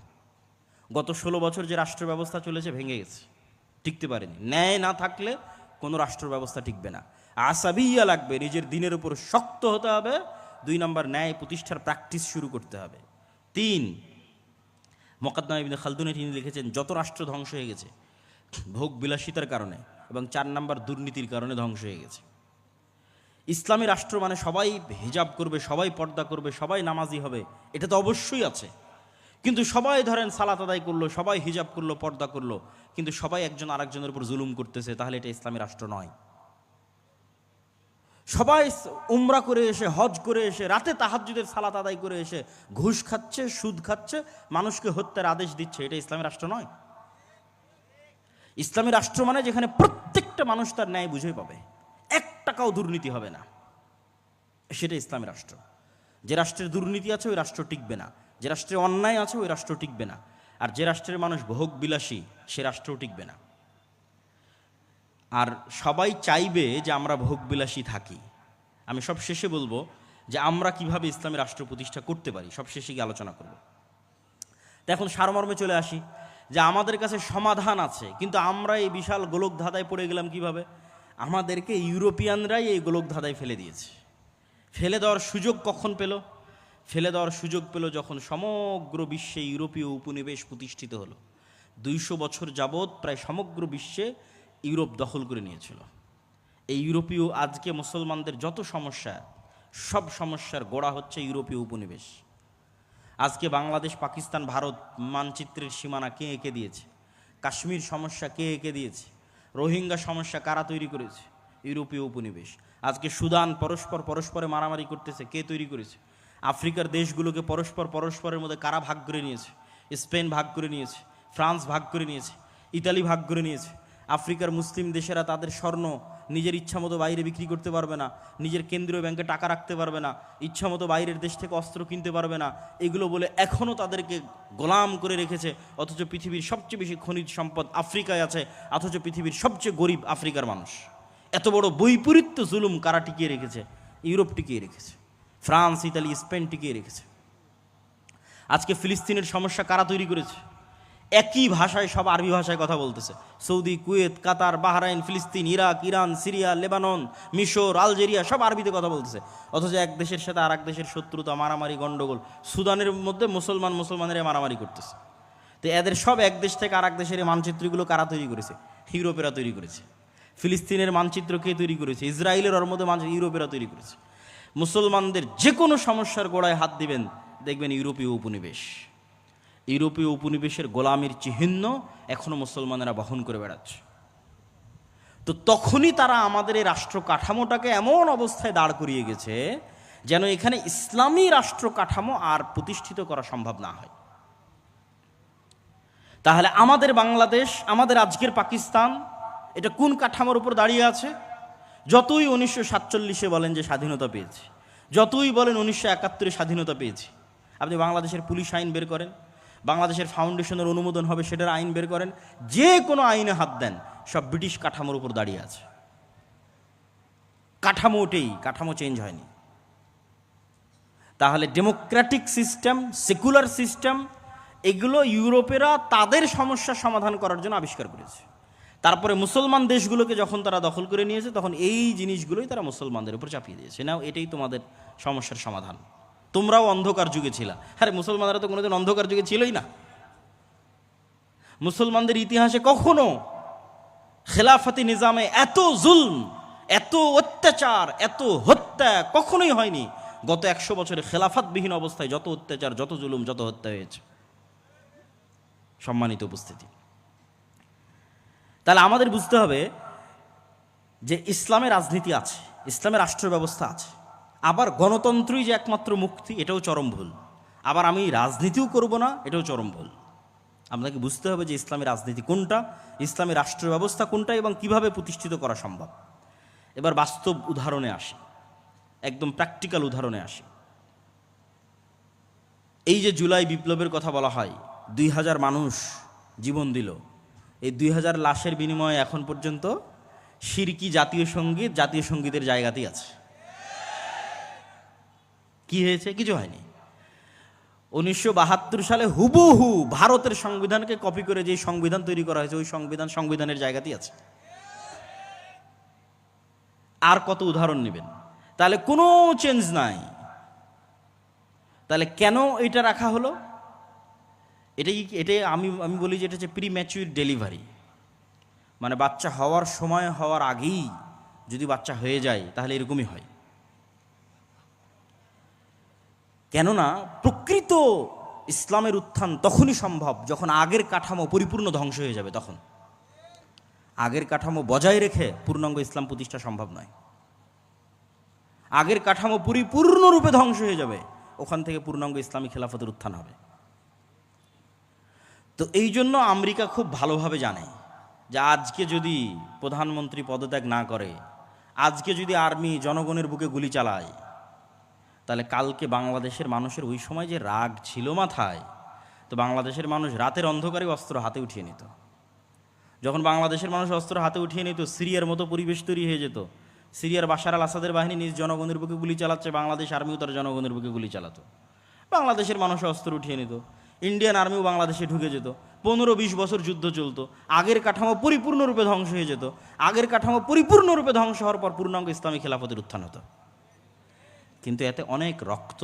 Speaker 2: গত 16 বছর যে রাষ্ট্র ব্যবস্থা চলেছে ভেঙে গেছে, টিকতে পারেনি। ন্যায় না থাকলে কোনো রাষ্ট্র ব্যবস্থা টিকবে না। আসাবিয়া লাগবে, নিজের দিনের উপর শক্ত হতে হবে। 2 নম্বর, ন্যায় প্রতিষ্ঠার প্র্যাকটিস শুরু করতে হবে। 3, মুকাদ্দাম ইবনে খালদুনে তিনি লিখেছেন যত রাষ্ট্র ধ্বংস হয়ে গেছে ভোগ বিলাসিতার কারণে, এবং 4 নম্বর দুর্নীতির কারণে ধ্বংস হয়ে গেছে। ইসলামী রাষ্ট্র মানে সবাই হিজাব করবে, সবাই পর্দা করবে, সবাই নামাজি হবে, এটা তো অবশ্যই আছে। কিন্তু সবাই ধরেন সালাত আদায় করলো, সবাই হিজাব করলো, পর্দা করলো, কিন্তু সবাই একজন আরেকজনের উপর জুলুম করতেছে, তাহলে এটা ইসলামী রাষ্ট্র নয়। সবাই উমরা করে এসে, হজ করে এসে, রাতে তাহাজ্জুদের সালাত আদায় করে এসে ঘুষ খাচ্ছে, সুদ খাচ্ছে, মানুষকে হত্যার আদেশ দিচ্ছে, এটা ইসলামী রাষ্ট্র নয়। ইসলামী রাষ্ট্র মানে যেখানে প্রত্যেকটা মানুষ তার ন্যায় বুঝে পাবে, 1 টাকাও দুর্নীতি হবে না, সেটা ইসলামী রাষ্ট্র। যে রাষ্ট্রের দুর্নীতি আছে ওই রাষ্ট্র টিকবে না, যে রাষ্ট্রে অন্যায় আছে ওই রাষ্ট্র টিকবে না, আর যে রাষ্ট্রের মানুষ ভোগ বিলাসী সে রাষ্ট্রও টিকবে না। আর সবাই চাইবে যে আমরা ভোগবিলাসী থাকি। আমি সব শেষে বলবো যে আমরা কিভাবে ইসলামী রাষ্ট্র প্রতিষ্ঠা করতে পারি, সব শেষে গিয়ে আলোচনা করব। তো এখন সারমর্মে চলে আসি যে আমাদের কাছে সমাধান আছে, কিন্তু আমরা এই বিশাল গোলক ধাঁধায় পড়ে গেলাম কিভাবে? আমাদেরকে ইউরোপিয়ানরাই এই গোলক ধাঁধায় ফেলে দিয়েছে। ফেলে দেওয়ার সুযোগ কখন পেল? ফেলে দেওয়ার সুযোগ পেল যখন সমগ্র বিশ্বে ইউরোপীয় উপনিবেশ প্রতিষ্ঠিত হলো। 200 বছর যাবৎ প্রায় সমগ্র বিশ্বে ইউরোপ দখল করে নিয়েছিল। এই ইউরোপীয়, আজকে মুসলমানদের যত সমস্যা, সব সমস্যার গোড়া হচ্ছে ইউরোপীয় উপনিবেশ। আজকে বাংলাদেশ, পাকিস্তান, ভারত মানচিত্রের সীমানা কে এঁকে দিয়েছে? কাশ্মীর সমস্যা কে এঁকে দিয়েছে? রোহিঙ্গা সমস্যা কারা তৈরি করেছে? ইউরোপীয় উপনিবেশ। আজকে সুদান পরস্পরে মারামারি করতেছে, কে তৈরি করেছে? আফ্রিকার দেশগুলোকে পরস্পরের মধ্যে কারা ভাগ করে নিয়েছে? স্পেন ভাগ করে নিয়েছে, ফ্রান্স ভাগ করে নিয়েছে, ইতালি ভাগ করে নিয়েছে। আফ্রিকার মুসলিম দেশেরা তাদের স্বর্ণ নিজের ইচ্ছামতো বাইরে বিক্রি করতে পারবে না, নিজের কেন্দ্রীয় ব্যাংকে টাকা রাখতে পারবে না, ইচ্ছামতো বাইরের দেশ থেকে অস্ত্র কিনতে পারবে না, এগুলো বলে এখনও তাদেরকে গোলাম করে রেখেছে। অথচ পৃথিবীর সবচেয়ে বেশি খনিজ সম্পদ আফ্রিকায় আছে, অথচ পৃথিবীর সবচেয়ে গরিব আফ্রিকার মানুষ। এত বড় বৈপরীত্য জুলুম কারা টিকিয়ে রেখেছে? ইউরোপ টিকিয়ে রেখেছে, ফ্রান্স, ইতালি, স্পেন টিকিয়ে রেখেছে। আজকে ফিলিস্তিনের সমস্যা কারা তৈরি করেছে? একই ভাষায়, সব আরবি ভাষায় কথা বলতেছে। সৌদি, কুয়েত, কাতার, বাহরাইন, ফিলিস্তিন, ইরাক, ইরান, সিরিয়া, লেবানন, মিশর, আলজেরিয়া সব আরবিতে কথা বলতেছে। অথচ এক দেশের সাথে আর এক দেশের শত্রুতা, মারামারি, গন্ডগোল। সুদানের মধ্যে মুসলমানেরা মারামারি করতেছে। তো এদের সব এক দেশ থেকে আর এক দেশের মানচিত্রগুলো কারা তৈরি করেছে? ইউরোপেরা তৈরি করেছে। ফিলিস্তিনের মানচিত্র কে তৈরি করেছে? ইসরায়েলের, ওর মধ্যে ইউরোপেরা তৈরি করেছে। মুসলমানদের যে কোনো সমস্যার গোড়ায় হাত দিবেন, দেখবেন ইউরোপীয় উপনিবেশ। ইউরোপীয় উপনিবেশের গোলামির চিহ্ন এখনো মুসলমানেরা বহন করে বেড়াচ্ছে। তো তখনই তারা আমাদের এই রাষ্ট্র কাঠামোটাকে এমন অবস্থায় দাঁড় করিয়ে গেছে যেন এখানে ইসলামী রাষ্ট্র কাঠামো আর প্রতিষ্ঠিত করা সম্ভব না হয়। তাহলে আমাদের বাংলাদেশ, আমাদের আজকের পাকিস্তান, এটা কোন কাঠামোর উপর দাঁড়িয়ে আছে? যতই 1947-এ বলেন যে স্বাধীনতা পেয়েছি, যতই বলেন 1971-এ স্বাধীনতা পেয়েছি, আপনি বাংলাদেশের পুলিশ আইন বের করেন, বাংলাদেশের ফাউন্ডেশনের অনুমোদন হবে সেটার আইন বের করেন, যে কোনো আইনে হাত দেন, সব ব্রিটিশ কাঠামোর উপর দাঁড়িয়ে আছে। কাঠামো ওটাই, কাঠামো চেঞ্জ হয়নি। তাহলে ডেমোক্রেটিক সিস্টেম, সেকুলার সিস্টেম, এগুলো ইউরোপেরা তাদের সমস্যার সমাধান করার জন্য আবিষ্কার করেছে। তারপরে মুসলমান দেশগুলোকে যখন তারা দখল করে নিয়েছে, তখন এই জিনিসগুলোই তারা মুসলমানদের উপর চাপিয়ে দিয়েছে। নাও এটাই তোমাদের সমস্যার সমাধান। তোমরাও অন্ধকার যুগে ছিলা। আরে মুসলমানরা তো কোনোদিন অন্ধকার যুগে ছিলই না। মুসলমানদের ইতিহাসে কখনো খেলাফতি নিজামে এত জুলম, এত অত্যাচার, এত হত্যা কখনোই হয়নি। গত 100 বছরে খেলাফতবিহীন অবস্থায় যত অত্যাচার, যত জুলুম, যত হত্যা হয়েছে। সম্মানিত উপস্থিতি, তাহলে আমাদের বুঝতে হবে যে ইসলামের রাজনীতি আছে, ইসলামের রাষ্ট্র ব্যবস্থা আছে, আবার গণতন্ত্রই যে একমাত্র মুক্তি, এটাও চরম ভুল। আবার আমি রাজনীতিও করব না, এটাও চরম ভুল। আপনাকে বুঝতে হবে যে ইসলামের রাজনীতি কোনটা, ইসলামের রাষ্ট্র ব্যবস্থা কোনটা এবং কিভাবে প্রতিষ্ঠিত করা সম্ভব। এবার বাস্তব উদাহরণে আসি, একদম প্র্যাকটিক্যাল উদাহরণে আসি। এই যে জুলাই বিপ্লবের কথা বলা হয়, 2000 মানুষ জীবন দিল। এই 2000 লাশের বিনিময়ে এখন পর্যন্ত শিরকি জাতীয় সঙ্গীতের জায়গাতেই আছে। কি হয়েছে? কিছু হয়নি। 1972 সালে হুবহু ভারতের সংবিধানকে কপি করে যে সংবিধান তৈরি করা হয়েছে, ওই সংবিধানের জায়গাতেই আছে। আর কত উদাহরণ নেবেন? তাহলে কোনো চেঞ্জ নাই। তাহলে কেন এটা রাখা হলো? এটাই আমি বলি যে এটা হচ্ছে প্রিম্যাচিউর ডেলিভারি, মানে বাচ্চা হওয়ার সময় হওয়ার আগেই যদি বাচ্চা হয়ে যায় তাহলে এরকমই হয়। কেননা প্রকৃত ইসলামের উত্থান তখনই সম্ভব যখন আগের কাঠামো পরিপূর্ণ ধ্বংস হয়ে যাবে। তখন আগের কাঠামো বজায় রেখে পূর্ণাঙ্গ ইসলাম প্রতিষ্ঠা সম্ভব নয়। আগের কাঠামো পরিপূর্ণরূপে ধ্বংস হয়ে যাবে, ওখান থেকে পূর্ণাঙ্গ ইসলামী খেলাফতের উত্থান হবে। তো এই জন্য আমেরিকা খুব ভালোভাবে জানে যে আজকে যদি প্রধানমন্ত্রী পদত্যাগ না করে, আজকে যদি আর্মি জনগণের বুকে গুলি চালায়, তাহলে কালকে বাংলাদেশের মানুষের ওই সময় যে রাগ ছিল মাথায়, তো বাংলাদেশের মানুষ রাতের অন্ধকারে অস্ত্র হাতে উঠিয়ে নিত। যখন বাংলাদেশের মানুষ অস্ত্র হাতে উঠিয়ে নিত, সিরিয়ার মতো পরিবেশ তৈরি হয়ে যেত। সিরিয়ার বাশার আল আসাদের বাহিনী নিজ জনগণের বুকে গুলি চালাচ্ছে, বাংলাদেশ আর্মিও তার জনগণের বুকে গুলি চালাতো। বাংলাদেশের মানুষ অস্ত্র উঠিয়ে নিত, ইন্ডিয়ান আর্মিও বাংলাদেশে ঢুকে যেত। 15-20 বছর যুদ্ধ চলতো, আগের কাঠামো পরিপূর্ণরূপে ধ্বংস হয়ে যেত। আগের কাঠামো পরিপূর্ণরূপে ধ্বংস হওয়ার পর পূর্ণাঙ্গ ইসলামী খেলাফতের উত্থান হতো। কিন্তু এতে অনেক রক্ত,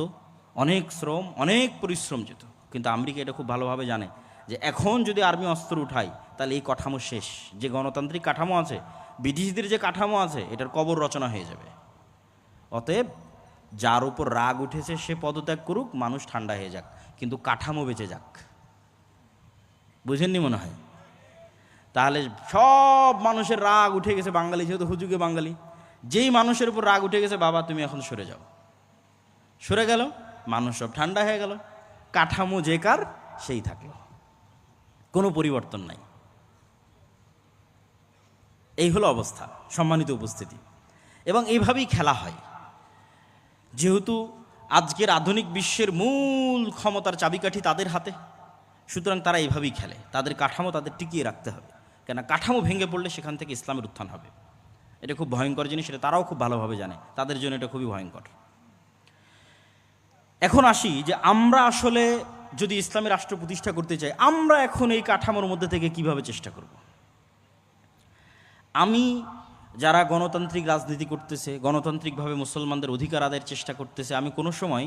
Speaker 2: অনেক শ্রম, অনেক পরিশ্রম যেত। কিন্তু আমেরিকা এটা খুব ভালোভাবে জানে যে এখন যদি আর্মি অস্ত্র উঠায় তাহলে এই কাঠামো শেষ। যে গণতান্ত্রিক কাঠামো আছে, ব্রিটিশদের যে কাঠামো আছে, এটার কবর রচনা হয়ে যাবে। অতএব যার উপর রাগ উঠেছে সে পদত্যাগ করুক, মানুষ ঠান্ডা হয়ে যাক, কিন্তু কাঠামো বেঁচে যাক। বুঝেননি মনে হয়? তাহলে সব মানুষের রাগ উঠে গেছে, বাঙালি যেহেতু হুজুগে বাঙালি, যেই মানুষের উপর রাগ উঠে গেছে, বাবা তুমি এখন সরে যাও, সরে গেল, মানুষ সব ঠান্ডা হয়ে গেল, কাঠামো যে কার সেই থাকলো, কোনো পরিবর্তন নাই। এই হলো অবস্থা, সম্মানিত উপস্থিতি। এবং এইভাবেই খেলা হয়। যেহেতু আজকের আধুনিক বিশ্বের মূল ক্ষমতার চাবিকাঠি তাদের হাতে, সুতরাং তারা এইভাবেই খেলে। তাদের কাঠামো তাদের টিকিয়ে রাখতে হবে, কেন কাঠামো ভেঙে পড়লে সেখান থেকে ইসলামের উত্থান হবে। এটা খুব ভয়ঙ্কর জিনিস, এটা তারাও খুব ভালোভাবে জানে, তাদের জন্য এটা খুবই ভয়ঙ্কর। এখন আসি যে আমরা আসলে যদি ইসলামী রাষ্ট্র প্রতিষ্ঠা করতে চাই, আমরা এখন এই কাঠামোর মধ্যে থেকে কিভাবে চেষ্টা করব। আমি যারা গণতান্ত্রিক রাজনীতি করতেছে, গণতান্ত্রিকভাবে মুসলমানদের অধিকার আদায়ের চেষ্টা করতেছে, আমি কোনো সময়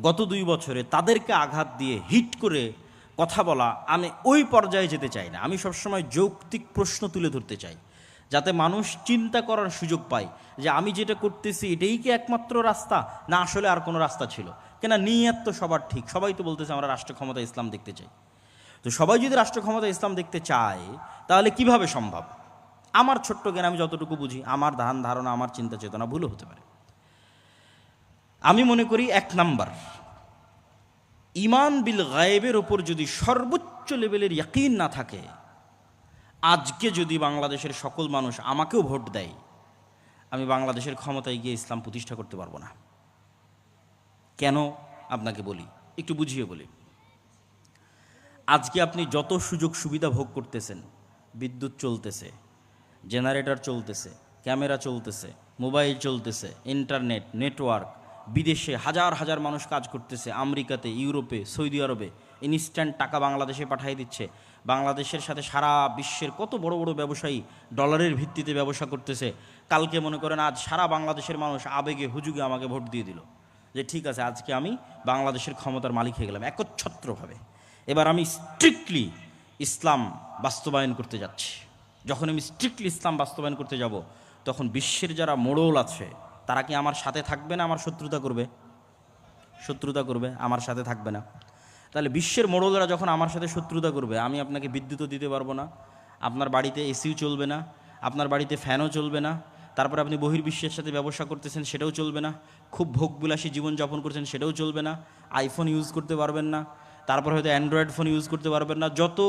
Speaker 2: গত 2 বছরে তাদেরকে আঘাত দিয়ে হিট করে কথা বলা, আমি ওই পর্যায়ে যেতে চাই না। আমি সবসময় যৌক্তিক প্রশ্ন তুলে ধরতে চাই, যাতে মানুষ চিন্তা করার সুযোগ পায় যে আমি যেটা করতেছি এটাই কি একমাত্র রাস্তা, না আসলে আর কোনো রাস্তা ছিল। কেন নিয়ত তো সবার ঠিক, সবাই তো বলতেছে আমরা রাষ্ট্র ক্ষমতা ইসলাম দেখতে চাই। তো সবাই যদি রাষ্ট্র ক্ষমতা ইসলাম দেখতে চায় তাহলে কিভাবে সম্ভব? আমার ছোট্ট জ্ঞান, আমি যতটুকু বুঝি, আমার ধারণা, আমার চিন্তা চেতনা ভুলও হতে পারে। আমি মনে করি 1 নাম্বার, ঈমান বিল গায়েবের ওপর যদি সর্বোচ্চ লেভেলের ইয়াকিন না থাকে, আজকে যদি বাংলাদেশের সকল মানুষ আমাকেও ভোট দেয়, আমি বাংলাদেশের ক্ষমতায় গিয়ে ইসলাম প্রতিষ্ঠা করতে পারবো না। কেন আপনাকে বলি, একটু বুঝিয়ে বলি। আজকে আপনি যত সুযোগ সুবিধা ভোগ করতেছেন, বিদ্যুৎ চলতেছে, জেনারেটর চলতেছে, ক্যামেরা চলতেছে, মোবাইল চলতেছে, ইন্টারনেট, নেটওয়ার্ক, বিদেশে হাজার হাজার মানুষ কাজ করতেছে, আমেরিকাতে, ইউরোপে, সৌদি আরবে ইনস্ট্যান্ট টাকা বাংলাদেশে পাঠিয়ে দিচ্ছে। বাংলাদেশের সাথে সারা বিশ্বের কত বড় বড় ব্যবসায়ী ডলারের ভিত্তিতে ব্যবসা করতেছে। কালকে মনে করেন আজ সারা বাংলাদেশের মানুষ আবেগে হুজুগে আমাকে ভোট দিয়ে দিল, যে ঠিক আছে আজকে আমি বাংলাদেশের ক্ষমতার মালিক হয়ে গেলাম একচ্ছত্রভাবে, এবার আমি স্ট্রিক্টলি ইসলাম বাস্তবায়ন করতে যাচ্ছি। যখন আমি স্ট্রিক্টলি ইসলাম বাস্তবায়ন করতে যাব, তখন বিশ্বের যারা মোড়ল আছে তারা কি আমার সাথে থাকবে না আমার শত্রুতা করবে? শত্রুতা করবে, আমার সাথে থাকবে না। তাহলে বিশ্বের মোড়লরা যখন আমার সাথে শত্রুতা করবে, আমি আপনাকে বিদ্যুৎও দিতে পারবো না, আপনার বাড়িতে এসিও চলবে না, আপনার বাড়িতে ফ্যানও চলবে না, তারপরে আপনি বহির্বিশ্বের সাথে ব্যবসা করতেছেন সেটাও চলবে না, খুব ভোগবিলাসী জীবনযাপন করছেন সেটাও চলবে না, আইফোন ইউজ করতে পারবেন না, তারপর হয়তো অ্যান্ড্রয়েড ফোন ইউজ করতে পারবেন না, যত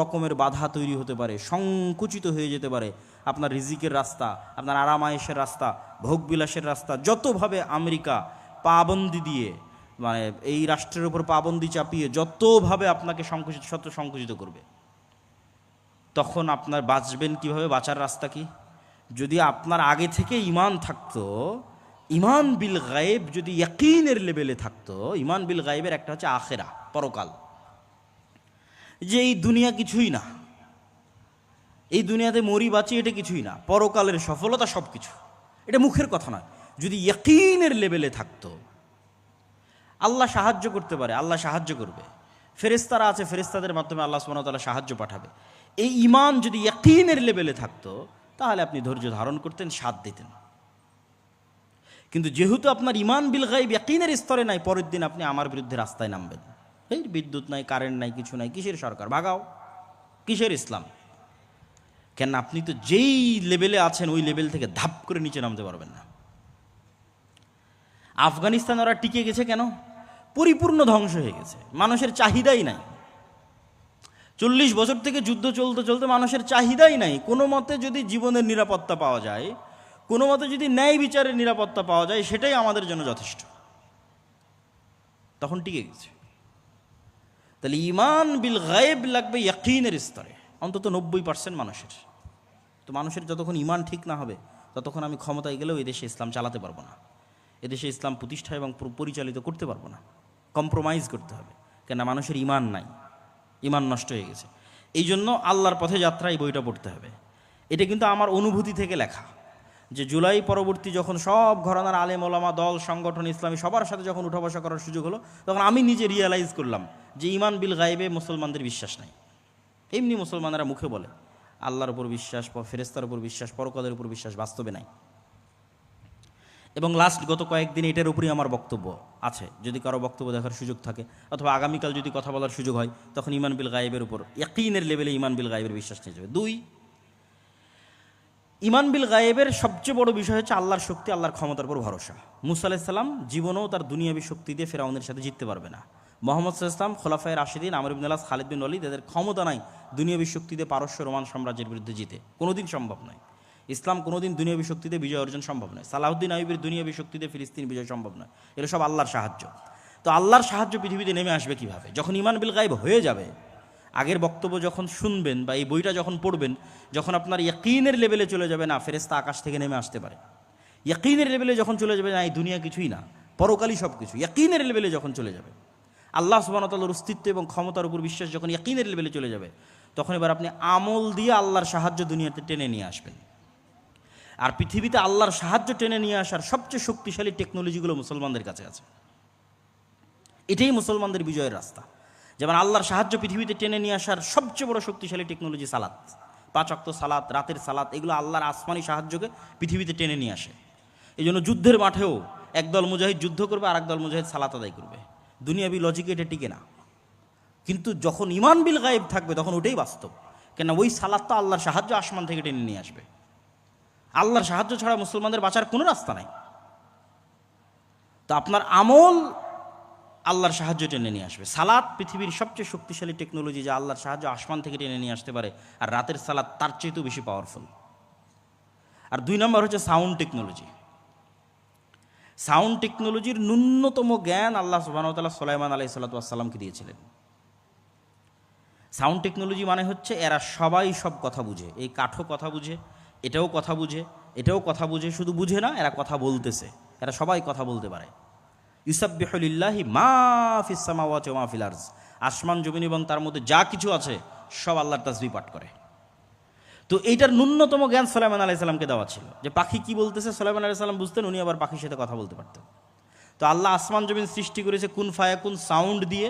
Speaker 2: রকমের বাধা তৈরি হতে পারে, সংকুচিত হয়ে যেতে পারে আপনার রিজিকের রাস্তা, আপনার আরাম আয়েশের রাস্তা, ভোগবিলাসের রাস্তা, যতভাবে আমেরিকা পাবন্দি দিয়ে মানে এই রাষ্ট্রের উপর পাবন্দি চাপিয়ে যতভাবে আপনাকে সংকুচিত করবে, তখন আপনার বাঁচবেন কিভাবে? বাঁচার রাস্তা কি? যদি আপনার আগে থেকে ঈমান থাকতো, ঈমান বিল গায়েব যদি ইয়াকিনের লেভেলে থাকতো, ঈমান বিল গায়েবের একটা হচ্ছে আখেরা, পরকাল, যে এই দুনিয়া কিছুই না, এই দুনিয়াতে মরি বাঁচি এটা কিছুই না, পরকালের সফলতা সব কিছু, এটা মুখের কথা নয়। যদি ইয়াকিনের লেভেলে থাকতো, আল্লাহ সাহায্য করতে পারে, আল্লাহ সাহায্য করবে, ফেরেশতারা আছে, ফেরেশতাদের মাধ্যমে আল্লাহ সুবহানাহু ওয়া তাআলা সাহায্য পাঠাবে, এই ঈমান যদি ইয়াকিনের লেভেলে থাকতো, তাহলে আপনি ধৈর্য ধারণ করতেন, সাথ দিতেন। কিন্তু যেহেতু আপনার ঈমান বিল গায়ব ইয়াকিনের স্তরে নাই, পরের দিন আপনি আমার বিরুদ্ধে রাস্তায় নামবেন, এই বিদ্যুৎ নাই, কারেন্ট নাই, কিছু নাই, কিসের সরকার, ভাগাও, কিসের ইসলাম? কেন আপনি তো যেই লেভেলে আছেন ওই লেভেল থেকে ধাপ করে নিচে নামতে পারবেন না। আফগানিস্তান ওরা টিকে গেছে কেন? পরিপূর্ণ ধ্বংস হয়ে গেছে, মানুষের চাহিদাই নাই। 40 বছর থেকে যুদ্ধ চলতে চলতে মানুষের চাহিদাই নাই। কোনো মতে যদি জীবনের নিরাপত্তা পাওয়া যায়, কোনো মতে যদি ন্যায় বিচারের নিরাপত্তা পাওয়া যায়, সেটাই আমাদের জন্য যথেষ্ট, তখন টিকে গেছে। তাহলে ঈমান বিল গায়েব লাগবে ইয়াকিনের স্তরে, অন্তত 90% মানুষের। তো মানুষের যতক্ষণ ঈমান ঠিক না হবে, ততক্ষণ আমি ক্ষমতায় গেলেও এদেশে ইসলাম চালাতে পারবো না, এদেশে ইসলাম প্রতিষ্ঠা এবং পরিচালিত করতে পারবো না, কম্প্রোমাইজ করতে হবে। কেন? মানুষের ঈমান নাই, ঈমান নষ্ট হয়ে গেছে। এই জন্য আল্লাহর পথে যাত্রা এই বইটা পড়তে হবে। এটা কিন্তু আমার অনুভূতি থেকে লেখা, যে জুলাই পরবর্তী যখন সব ঘরানার আলেম ওলামা, দল, সংগঠন, ইসলামী সবার সাথে যখন উঠা বসা করার সুযোগ হলো, তখন আমি নিজে রিয়েলাইজ করলাম যে ঈমান বিল গায়েবে মুসলমানদের বিশ্বাস নাই। এমনি মুসলমানেরা মুখে বলে আল্লাহর উপর বিশ্বাস, ফেরেশতার উপর বিশ্বাস, পরকালের উপর বিশ্বাস, বাস্তবে নাই। এবং লাস্ট গত কয়েকদিন এটার উপরই আমার বক্তব্য আছে, যদি কারো বক্তব্য দেখার সুযোগ থাকে অথবা আগামীকাল যদি কথা বলার সুযোগ হয়, তখন ঈমান বিল গায়েবের উপর ইয়াকিনের লেভেলে ঈমান বিল গায়েবের বিশ্বাস নিয়ে যাবে। 2, ঈমান বিল গায়েবের সবচেয়ে বড় বিষয় হচ্ছে আল্লাহর শক্তি, আল্লাহর ক্ষমতার উপর ভরসা। মুসা আলাইহিস সালাম জীবনেও তার দুনিয়াবী শক্তি দিয়ে ফেরাউনের সাথে জিততে পারবে না। মুহাম্মদ সাল্লাল্লাহু আলাইহি ওয়াসাল্লাম, খোলাফায়ে রাশিদিন, আমর ইবনে আস, খালিদ বিন ওয়ালিদ, এদের ক্ষমতা নাই দুনিয়াবী শক্তি দিয়ে পারস্য রোমান সাম্রাজ্যের বিরুদ্ধে জিতে, কোনোদিন সম্ভব নয়। ইসলাম কোনোদিন দুনিয়াবী শক্তিতে বিজয় অর্জন সম্ভব নয়। সালাহুদ্দিন আইয়ুবের দুনিয়াবী শক্তিতে ফিলিস্তিন বিজয় সম্ভব নয়। এগুলো সব আল্লাহর সাহায্য। তো আল্লাহর সাহায্য পৃথিবীতে নেমে আসবে কিভাবে? যখন ঈমান বিল গায়েব হয়ে যাবে। আগের বক্তব্য যখন শুনবেন বা এই বইটা যখন পড়বেন, যখন আপনার ইয়াকিনের লেভেলে চলে যাবে, না ফেরেশতা আকাশ থেকে নেমে আসতে পারে, ইয়াকিনের লেভেলে যখন চলে যাবে, না এই দুনিয়া কিছুই না, পরকালই সব কিছু, ইয়াকিনের লেভেলে যখন চলে যাবে, আল্লাহ সুবহানাহু ওয়া তাআলার অস্তিত্ব এবং ক্ষমতার উপর বিশ্বাস যখন ইয়াকিনের লেভেলে চলে যাবে, তখন এবার আপনি আমল দিয়ে আল্লাহর সাহায্য দুনিয়াতে টেনে নিয়ে আসবেন। আর পৃথিবীতে আল্লাহর সাহায্য টেনে নিয়ে আসার সবচেয়ে শক্তিশালী টেকনোলজিগুলো মুসলমানদের কাছে আছে। এটাই মুসলমানদের বিজয়ের রাস্তা। যেমন আল্লাহর সাহায্য পৃথিবীতে টেনে নিয়ে আসার সবচেয়ে বড় শক্তিশালী টেকনোলজি সালাত, 5 ওয়াক্ত সালাত, রাতের সালাত, এগুলো আল্লাহর আসমানি সাহায্যকে পৃথিবীতে টেনে নিয়ে আসে। এই জন্য যুদ্ধের মাঠেও একদল মুজাহিদ যুদ্ধ করবে, আর একদল মুজাহিদ সালাত আদায় করবে। দুনিয়াবি লজিকে এটা টিকে না, কিন্তু যখন ঈমান বিল গায়েব থাকবে তখন ওটাই বাস্তব। কেন? ওই সালাতটা আল্লাহর সাহায্য আসমান থেকে টেনে নিয়ে আসবে। আল্লাহর সাহায্য ছাড়া মুসলমানদের বাঁচার কোনো রাস্তা নাই। তো আপনার আমল আল্লাহর সাহায্য টেনে নিয়ে আসবে। সালাত পৃথিবীর সবচেয়ে শক্তিশালী টেকনোলজি, যা আল্লাহর সাহায্য আসমান থেকে টেনে নিয়ে আসতে পারে, আর রাতের সালাত তার চেয়েও বেশি পাওয়ারফুল। আর 2 নম্বর হচ্ছে সাউন্ড টেকনোলজি। সাউন্ড টেকনোলজির ন্যূনতম জ্ঞান আল্লাহ সুবহানাহু ওয়া তাআলা সুলাইমান আলাইহিস সালাতু ওয়াস সালামকে দিয়েছিলেন। সাউন্ড টেকনোলজি মানে হচ্ছে এরা সবাই সব কথা বুঝে, এই কাঠও কথা বুঝে, এটাও কথা বুঝে, এটাও কথা বুঝে, শুধু বুঝে না, এরা কথা বলতেছে, এরা সবাই কথা বলতে পারে। ইউসাব্বিহু লিল্লাহি মা ফিস সামাওয়াতি ওয়া মা ফিল আরজ, আসমান জমিন এবং তার মধ্যে যা কিছু আছে সব আল্লাহর তাসবিহ পাঠ করে। তো এইটার ন্যূনতম জ্ঞান সুলাইমান আলাইহিস সালামকে দেওয়া ছিল, যে পাখি কি বলতেছে সুলাইমান আলাইহিস সালাম বুঝতেন, উনি আবার পাখির সাথে কথা বলতে পারতেন। তো তো আল্লাহ আসমান জমিন সৃষ্টি করেছে কুন ফায়াকুন সাউন্ড দিয়ে।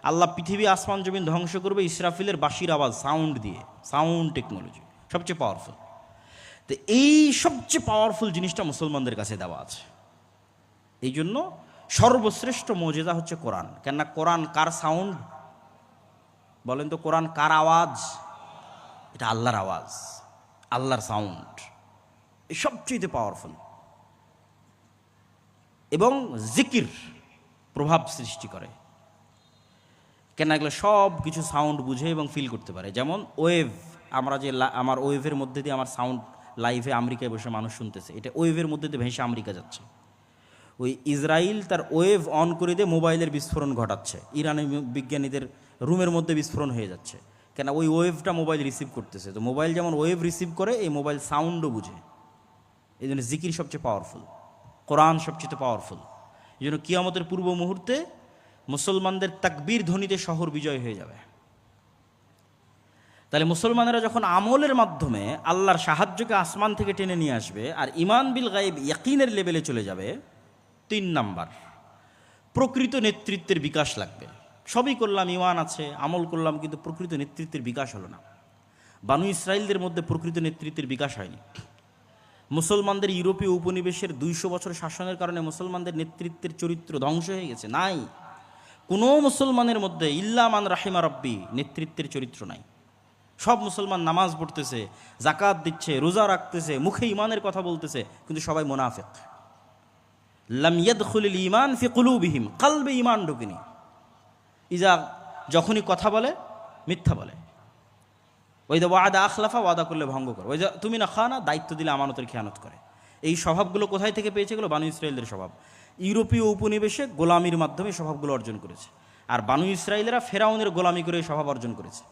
Speaker 2: আল্লাহ পৃথিবী আসমান জমিন ধ্বংস করবে ইসরাফিলের বাঁশির আওয়াজ, সাউন্ড দিয়ে, সাউন্ড টেকনোলজি সবচেয়ে পাওয়ারফুল। তো এই সবচেয়ে পাওয়ারফুল জিনিসটা মুসলমানদের কাছে দেওয়া আছে। এই জন্য সর্বশ্রেষ্ঠ মোজেজা হচ্ছে কোরআন। কেননা কোরআন কার সাউন্ড বলেন তো? কোরআন কার আওয়াজ? এটা আল্লাহর আওয়াজ, আল্লাহর সাউন্ড, সবচেয়ে পাওয়ারফুল। এবং জিকির প্রভাব সৃষ্টি করে, কেন এগুলো সব কিছু সাউন্ড বুঝে এবং ফিল করতে পারে। যেমন ওয়েভ, আমরা যে আমার ওয়েভের মধ্যে দিয়ে আমার সাউন্ড লাইভে আমেরিকায় বসে মানুষ শুনতেছে, এটা ওয়েভের মধ্যে দিয়ে ভেসে আমেরিকা যাচ্ছে। ওই ইসরায়েল তার ওয়েভ অন করে দিয়ে মোবাইলের বিস্ফোরণ ঘটাচ্ছে, ইরানি বিজ্ঞানীদের রুমের মধ্যে বিস্ফোরণ হয়ে যাচ্ছে, কেন ওই ওয়েভটা মোবাইল রিসিভ করতেছে। তো মোবাইল যেমন ওয়েভ রিসিভ করে, এই মোবাইল সাউন্ডও বুঝে। এই জন্য জিকির সবচেয়ে পাওয়ারফুল, কোরআন সবচেয়ে পাওয়ারফুল। এই জন্য কিয়ামতের পূর্ব মুহূর্তে মুসলমানদের তাকবীর ধ্বনিতে শহর বিজয় হয়ে যাবে। তাহলে মুসলমানেরা যখন আমলের মাধ্যমে আল্লাহর সাহায্যকে আসমান থেকে টেনে নিয়ে আসবে আর ইমান বিল গায়েব ইয়াকিনের লেভেলে চলে যাবে, 3 নাম্বার প্রকৃত নেতৃত্বের বিকাশ লাগবে। সবই করলাম, ইমান আছে, আমল করলাম, কিন্তু প্রকৃত নেতৃত্বের বিকাশ হলো না। বানু ইসরায়েলদের মধ্যে প্রকৃত নেতৃত্বের বিকাশ হয়নি। মুসলমানদের ইউরোপীয় উপনিবেশের 200 বছর শাসনের কারণে মুসলমানদের নেতৃত্বের চরিত্র ধ্বংস হয়ে গেছে। নাই কোনো মুসলমানের মধ্যে ইল্লা মান রাহিমা রব্বি নেতৃত্বের চরিত্র নাই। সব মুসলমান নামাজ পড়তেছে, জাকাত দিচ্ছে, রোজা রাখতেছে, মুখে ইমানের কথা বলতেছে, কিন্তু সবাই মুনাফিক। লাম ইয়াদখুলিল ঈমান ফি কুলুবিহিম, কলবে ঈমান ঢোকেনি। যখনই কথা বলে মিথ্যা বলে। ওই দা ওয়াদা আখলাফা, ওয়াদা করলে ভঙ্গ করে। ওই যে তুমি না খানা, দায়িত্ব দিলে আমানতের খেয়ানত করে। এই স্বভাবগুলো কোথায় থেকে পেয়েছে? এগুলো বানু ইসরায়েলদের স্বভাব। ইউরোপীয় উপনিবেশে গোলামির মাধ্যমে স্বভাবগুলো অর্জন করেছে। আর বানু ইসরায়েলেরা ফেরাউনের গোলামি করে স্বভাব অর্জন করেছে।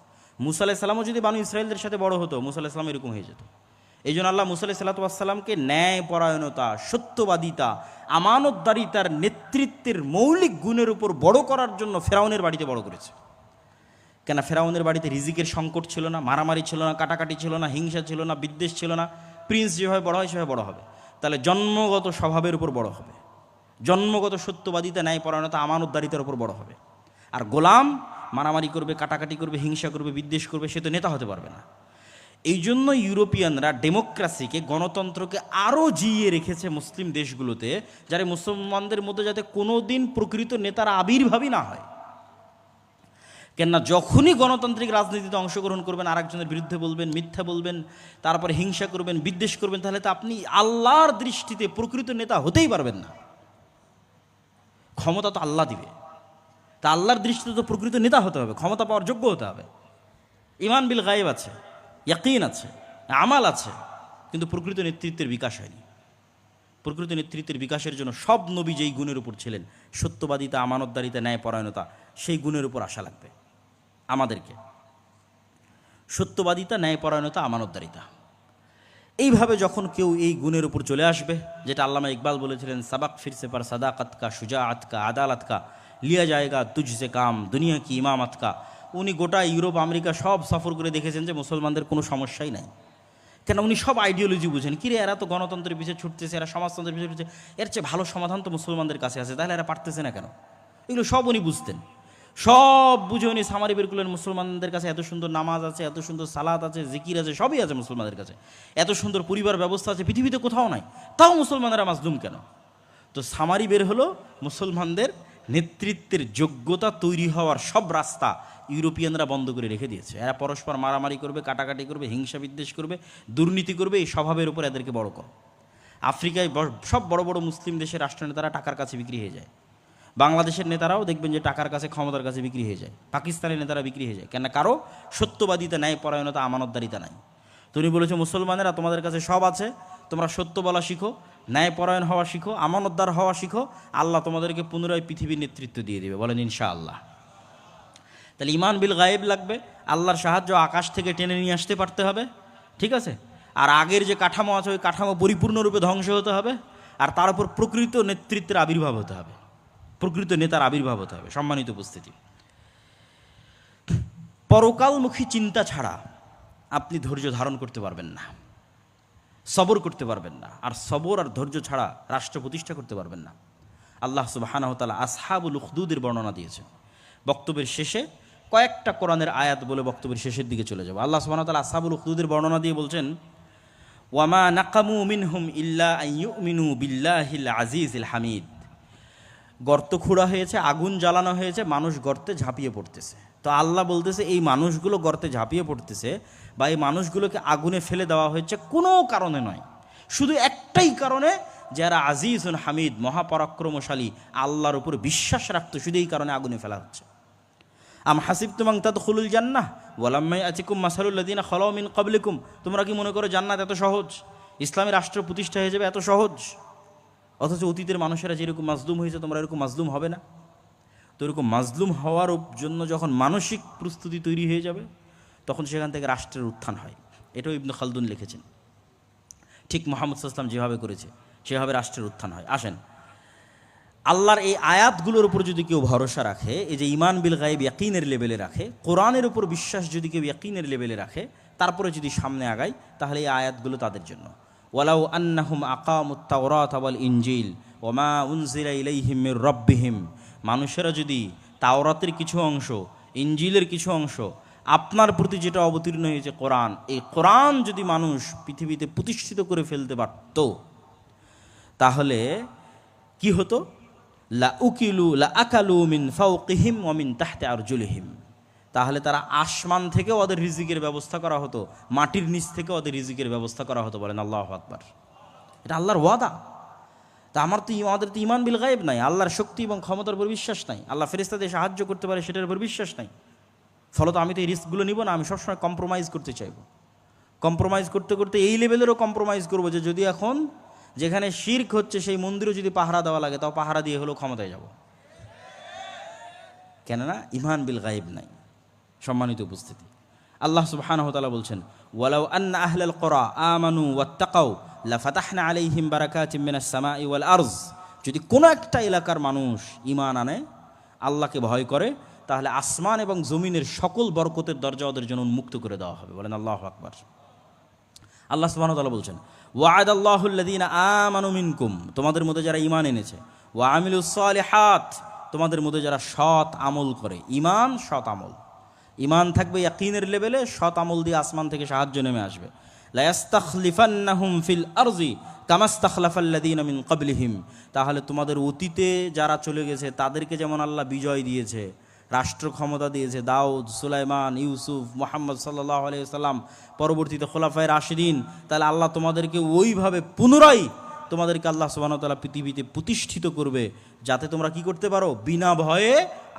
Speaker 2: মুসা আলাইহিস সালামও যদি বানু ইসরায়েলদের সাথে বড় হতো, মুসা আলাইহিস সালাম এরকম হয়ে যেত। এই জন্য আল্লাহ মুসা আলাইহিস সালামকে ন্যায় পরায়ণতা, সত্যবাদিতা, আমানতদারিতার নেতৃত্বের মৌলিক গুণের উপর বড় করার জন্য ফেরাউনের বাড়িতে বড় করেছে। কেন? ফেরাউনের বাড়িতে রিজিকের সংকট ছিল না, মারামারি ছিল না, কাটাকাটি ছিল না, হিংসা ছিল না, বিদ্বেষ ছিল না। প্রিন্স যেভাবে বড় হয় সেভাবে বড় হবে। তাহলে জন্মগত স্বভাবের উপর বড় হবে, জন্মগত সত্যবাদিতা, ন্যায় পরায়ণতা, আমানতদারিতার উপর বড় হবে। আর গোলাম মারামারি করবে, কাটাকাটি করবে, হিংসা করবে, বিদ্বেষ করবে, সে তো নেতা হতে পারবে না। এই জন্য ইউরোপিয়ানরা ডেমোক্রেসিকে, গণতন্ত্রকে আরও জিইয়ে রেখেছে মুসলিম দেশগুলোতে, যারা মুসলমানদের মধ্যে যাতে কোনো দিন প্রকৃত নেতার আবির্ভাবই না হয়। কেননা যখনই গণতান্ত্রিক রাজনীতিতে অংশগ্রহণ করবেন, আরেকজনের বিরুদ্ধে বলবেন, মিথ্যা বলবেন, তারপরে হিংসা করবেন, বিদ্বেষ করবেন, তাহলে তো আপনি আল্লাহর দৃষ্টিতে প্রকৃত নেতা হতেই পারবেন না। ক্ষমতা তো আল্লাহ দিবে, তা আল্লাহর দৃষ্টিতে তো প্রকৃত নেতা হতে হবে, ক্ষমতা পাওয়ার যোগ্য হতে হবে। ইমান বিল গায়েব আছে, ইয়াকিন আছে, আমাল আছে, কিন্তু প্রকৃত নেতৃত্বের বিকাশ হয়নি। প্রকৃত নেতৃত্বের বিকাশের জন্য সব নবী যেই গুণের উপর ছিলেন, সত্যবাদিতা, আমানতদারিতা, ন্যায় পরায়ণতা, সেই গুণের উপর আশা লাগবে আমাদেরকে। সত্যবাদিতা, ন্যায় পরায়ণতা, আমানতদারিতা, এইভাবে যখন কেউ এই গুণের উপর চলে আসবে, যেটা আল্লামা ইকবাল বলেছিলেন, সাবাক ফিরসে পার সাদাকাত কা, শুজাআত কা, আদালত কা, লিয়া জায়গা তুঝসে কাম, দুনিয়া কি ইমামত কা। উনি গোটা ইউরোপ, আমেরিকা সব সফর করে দেখেছেন যে মুসলমানদের কোনো সমস্যাই নাই। কেন? উনি সব আইডিওলজি বুঝেন। কিরে, এরা তো গণতন্ত্রের পিছিয়ে ছুটতেছে, এরা সমাজতন্ত্রের পিছিয়ে ছুটছে, এর চেয়ে ভালো সমাধান তো মুসলমানদের কাছে আছে, তাহলে এরা পারতেছে না কেন? এগুলো সব উনি বুঝতেন। সব বুঝে উনি সামারি বের করলেন, মুসলমানদের কাছে এত সুন্দর নামাজ আছে, এত সুন্দর সালাত আছে, জিকির আছে, সবই আছে মুসলমানদের কাছে, এত সুন্দর পরিবার ব্যবস্থা আছে, পৃথিবীতে কোথাও নাই, তাও মুসলমানেরা মাজলুম কেন? তো সামারি বের হলো, মুসলমানদের নেতৃত্বের যোগ্যতা তৈরি হওয়ার সব রাস্তা ইউরোপিয়ানরা বন্ধ করে রেখে দিয়েছে। এরা পরস্পর মারামারি করবে, কাটাকাটি করবে, হিংসা বিদ্বেষ করবে, দুর্নীতি করবে, এই স্বভাবের উপর এদেরকে বড় করো। আফ্রিকায় সব বড় বড় মুসলিম দেশের রাষ্ট্রনেতারা টাকার কাছে বিক্রি হয়ে যায়। বাংলাদেশের নেতারাও দেখবেন যে টাকার কাছে, ক্ষমতার কাছে বিক্রি হয়ে যায়। পাকিস্তানের নেতারা বিক্রি হয়ে যায়। কেন? কারো সত্যবাদিতা, ন্যায় পরায়ণতা, আমানতদারিতা নাই। তুমি বলেছো মুসলমানেরা তোমাদের কাছে সব আছে, তোমরা সত্য বলা শিখো, ন্যায় পরায়ণ হওয়া শিখো, আমানতদার হওয়া শিখো, আল্লাহ তোমাদেরকে পুনরায় পৃথিবীর নেতৃত্ব দিয়ে দেবে। বলেন ইনশাআল্লাহ। তাহলে ইমান বিল গায়েব লাগবে, আল্লাহর সাহায্য আকাশ থেকে টেনে নিয়ে আসতে পারতে হবে, ঠিক আছে? আর আগের যে কাঠামো আছে, ওই কাঠামো পরিপূর্ণরূপে ধ্বংস হতে হবে, আর তার উপর প্রকৃত নেতৃত্বের আবির্ভাব হতে হবে, প্রকৃত নেতার আবির্ভাব হতে হবে। সম্মানিত উপস্থিতি, পরকালমুখী চিন্তা ছাড়া আপনি ধৈর্য ধারণ করতে পারবেন না, সবর করতে পারবেন না। আর সবর আর ধৈর্য ছাড়া রাষ্ট্র প্রতিষ্ঠা করতে পারবেন না। আল্লাহ সুবহানাহু ওয়া তাআলা আসহাবুল উখদুদের বর্ণনা দিয়েছেন। বক্তব্যের শেষে কয়েকটা কোরআনের আয়াত বলে বক্তব্যের শেষের দিকে চলে যাব। আল্লাহ সুবহানাহু ওয়া তাআলা আসহাবুল উখদুদের বর্ণনা দিয়ে বলছেন, ওয়ামা নাকামু মিনহুম ইল্লা আন ইউমিনু বিল্লাহিল আজিজিল হামিদ। গর্ত খোঁড়া হয়েছে, আগুন জ্বালানো হয়েছে, মানুষ গর্তে ঝাঁপিয়ে পড়তেছে। তো আল্লাহ বলতেছে এই মানুষগুলো গর্তে ঝাঁপিয়ে পড়তেছে বা এই মানুষগুলোকে আগুনে ফেলে দেওয়া হয়েছে কোনো কারণে নয়, শুধু একটাই কারণে, যারা আজিজুন হামিদ মহাপরাক্রমশালী আল্লাহর উপর বিশ্বাস রাখতো, শুধু এই কারণে আগুনে ফেলা হচ্ছে। আম হাসিবতুম আন তাদখুলুল জান্নাহ ওয়ালাম্মা ইয়াতিকুম মাসালুল লাযিনা খালাউ মিন ক্বাবলিকুম। তোমরা কি মনে করো জান্নাত এত সহজ, ইসলামী রাষ্ট্র প্রতিষ্ঠা হয়ে যাবে এত সহজ? অথচ অতীতের মানুষেরা যেরকম মাজলুম হয়েছে তোমরা এরকম মাজলুম হবে না। তো এরকম মাজলুম হওয়ার জন্য যখন মানসিক প্রস্তুতি তৈরি হয়ে যাবে তখন সেখান থেকে রাষ্ট্রের উত্থান হয়। এটাও ইবনে খালদুন লিখেছেন। ঠিক মুহাম্মদ সাল্লাল্লাহু আলাইহি ওয়াসাল্লাম যেভাবে করেছে সেভাবে রাষ্ট্রের উত্থান হয়। আসেন, আল্লাহর এই আয়াতগুলোর উপর যদি কেউ ভরসা রাখে, এই যে ঈমান বিল গায়ব ইয়াকিনের লেভেলে রাখে, কোরআনের উপর বিশ্বাস যদি কেউ ইয়াকিনের লেভেলে রাখে, তারপরে যদি সামনে আগায়, তাহলে এই আয়াতগুলো তাদের জন্য। ওয়ালাউ আন্নাহুম আকামুত তাওরাত ওয়াল ইনজিল ওমা উনজিলা ইলাইহিম মির রাব্বিহিম। মানুষেরা যদি তাওরাতের কিছু অংশ, ইনজিলের কিছু অংশ, আপনার প্রতি যেটা অবতীর্ণ হয়েছে কোরআন, এই কোরআন যদি মানুষ পৃথিবীতে প্রতিষ্ঠিত করে ফেলতে পারত, তাহলে কি হতো? লা উকিলু লা আকালু মিন ফাওকিহিম ওয়া মিন তাহতি আরজুলিহিম। তাহলে তারা আসমান থেকে ওদের রিজিকের ব্যবস্থা করা হতো, মাটির নিচ থেকে ওদের রিজিকের ব্যবস্থা করা হতো। বলেন আল্লাহু আকবার। এটা আল্লাহর ওয়াদা। তা আমাদের তো ঈমান বিল গায়ব নাই, আল্লাহর শক্তি এবং ক্ষমতার উপর বিশ্বাস নাই, আল্লাহ ফেরেশতাদের সাহায্য করতে পারে সেটার উপর বিশ্বাস নাই। ফলত আমি তো এই রিস্কগুলো নিব না, আমি সবসময় কম্প্রোমাইজ করতে চাইব। কম্প্রোমাইজ করতে করতে এই লেভেলেরও কম্প্রোমাইজ করবো যে যদি এখন যেখানে শিরক হচ্ছে সেই মন্দিরও যদি পাহারা দেওয়া লাগে তাও পাহারা দিয়ে হলেও ক্ষমতায় যাব। কেননা ঈমান বিল গায়ব নাই। সম্মানিত উপস্থিতি, আল্লাহ সুবহানাহু ওয়া তাআলা বলছেন, ওয়ালাউ আন্না আহলাল কুরা আমানু ওয়াত্তাকাউ লাফাতাহনা আলাইহিম বারাকাতিম মিনাস সামাই ওয়াল আরজ। যদি কোনো একটা এলাকার মানুষ ঈমান আনে, আল্লাহকে ভয় করে, তাহলে আসমান এবং জমিনের সকল বরকতের দরজা ওদের জন্য উন্মুক্ত করে দেওয়া হবে। বলেন আল্লাহু আকবার। আল্লাহ সুবহানাহু ওয়া তাআলা বলছেন, ওয়া'আদাল্লাহুল্লাযীনা আমানু মিনকুম। তোমাদের মধ্যে যারা ঈমান এনেছে, ওয়া আমিলুস সালিহাত। তোমাদের মধ্যে যারা সৎ আমল করে। ঈমান, সৎ আমল। ঈমান থাকবে ইয়াকিনের লেভেলে, সৎ আমল দিয়ে আসমান থেকে সাহায্য নেমে আসবে। লা ইস্তাখলিফান্নাহুম ফিল আরজি কামা ইস্তাখলাফাল্লাযীনা মিন ক্বাবলিহিম। তাহলে তোমাদের অতীতে যারা চলে গেছে তাদেরকে যেমন আল্লাহ বিজয় দিয়েছে, রাষ্ট্র ক্ষমতা দিয়েছে, দাউদ, সুলাইমান, ইউসুফ, মুহাম্মদ সাল্লাল্লাহু আলাইহি ওয়াসাল্লাম, পরবর্তীতে খোলাফায়ে রাশিদিন, তাহলে আল্লাহ তোমাদেরকে ওইভাবে পুনরায় তোমাদেরকে আল্লাহ সুবহানাহু ওয়া তাআলা পৃথিবীতে প্রতিষ্ঠিত করবে, যাতে তোমরা কি করতে পারো? বিনা ভয়ে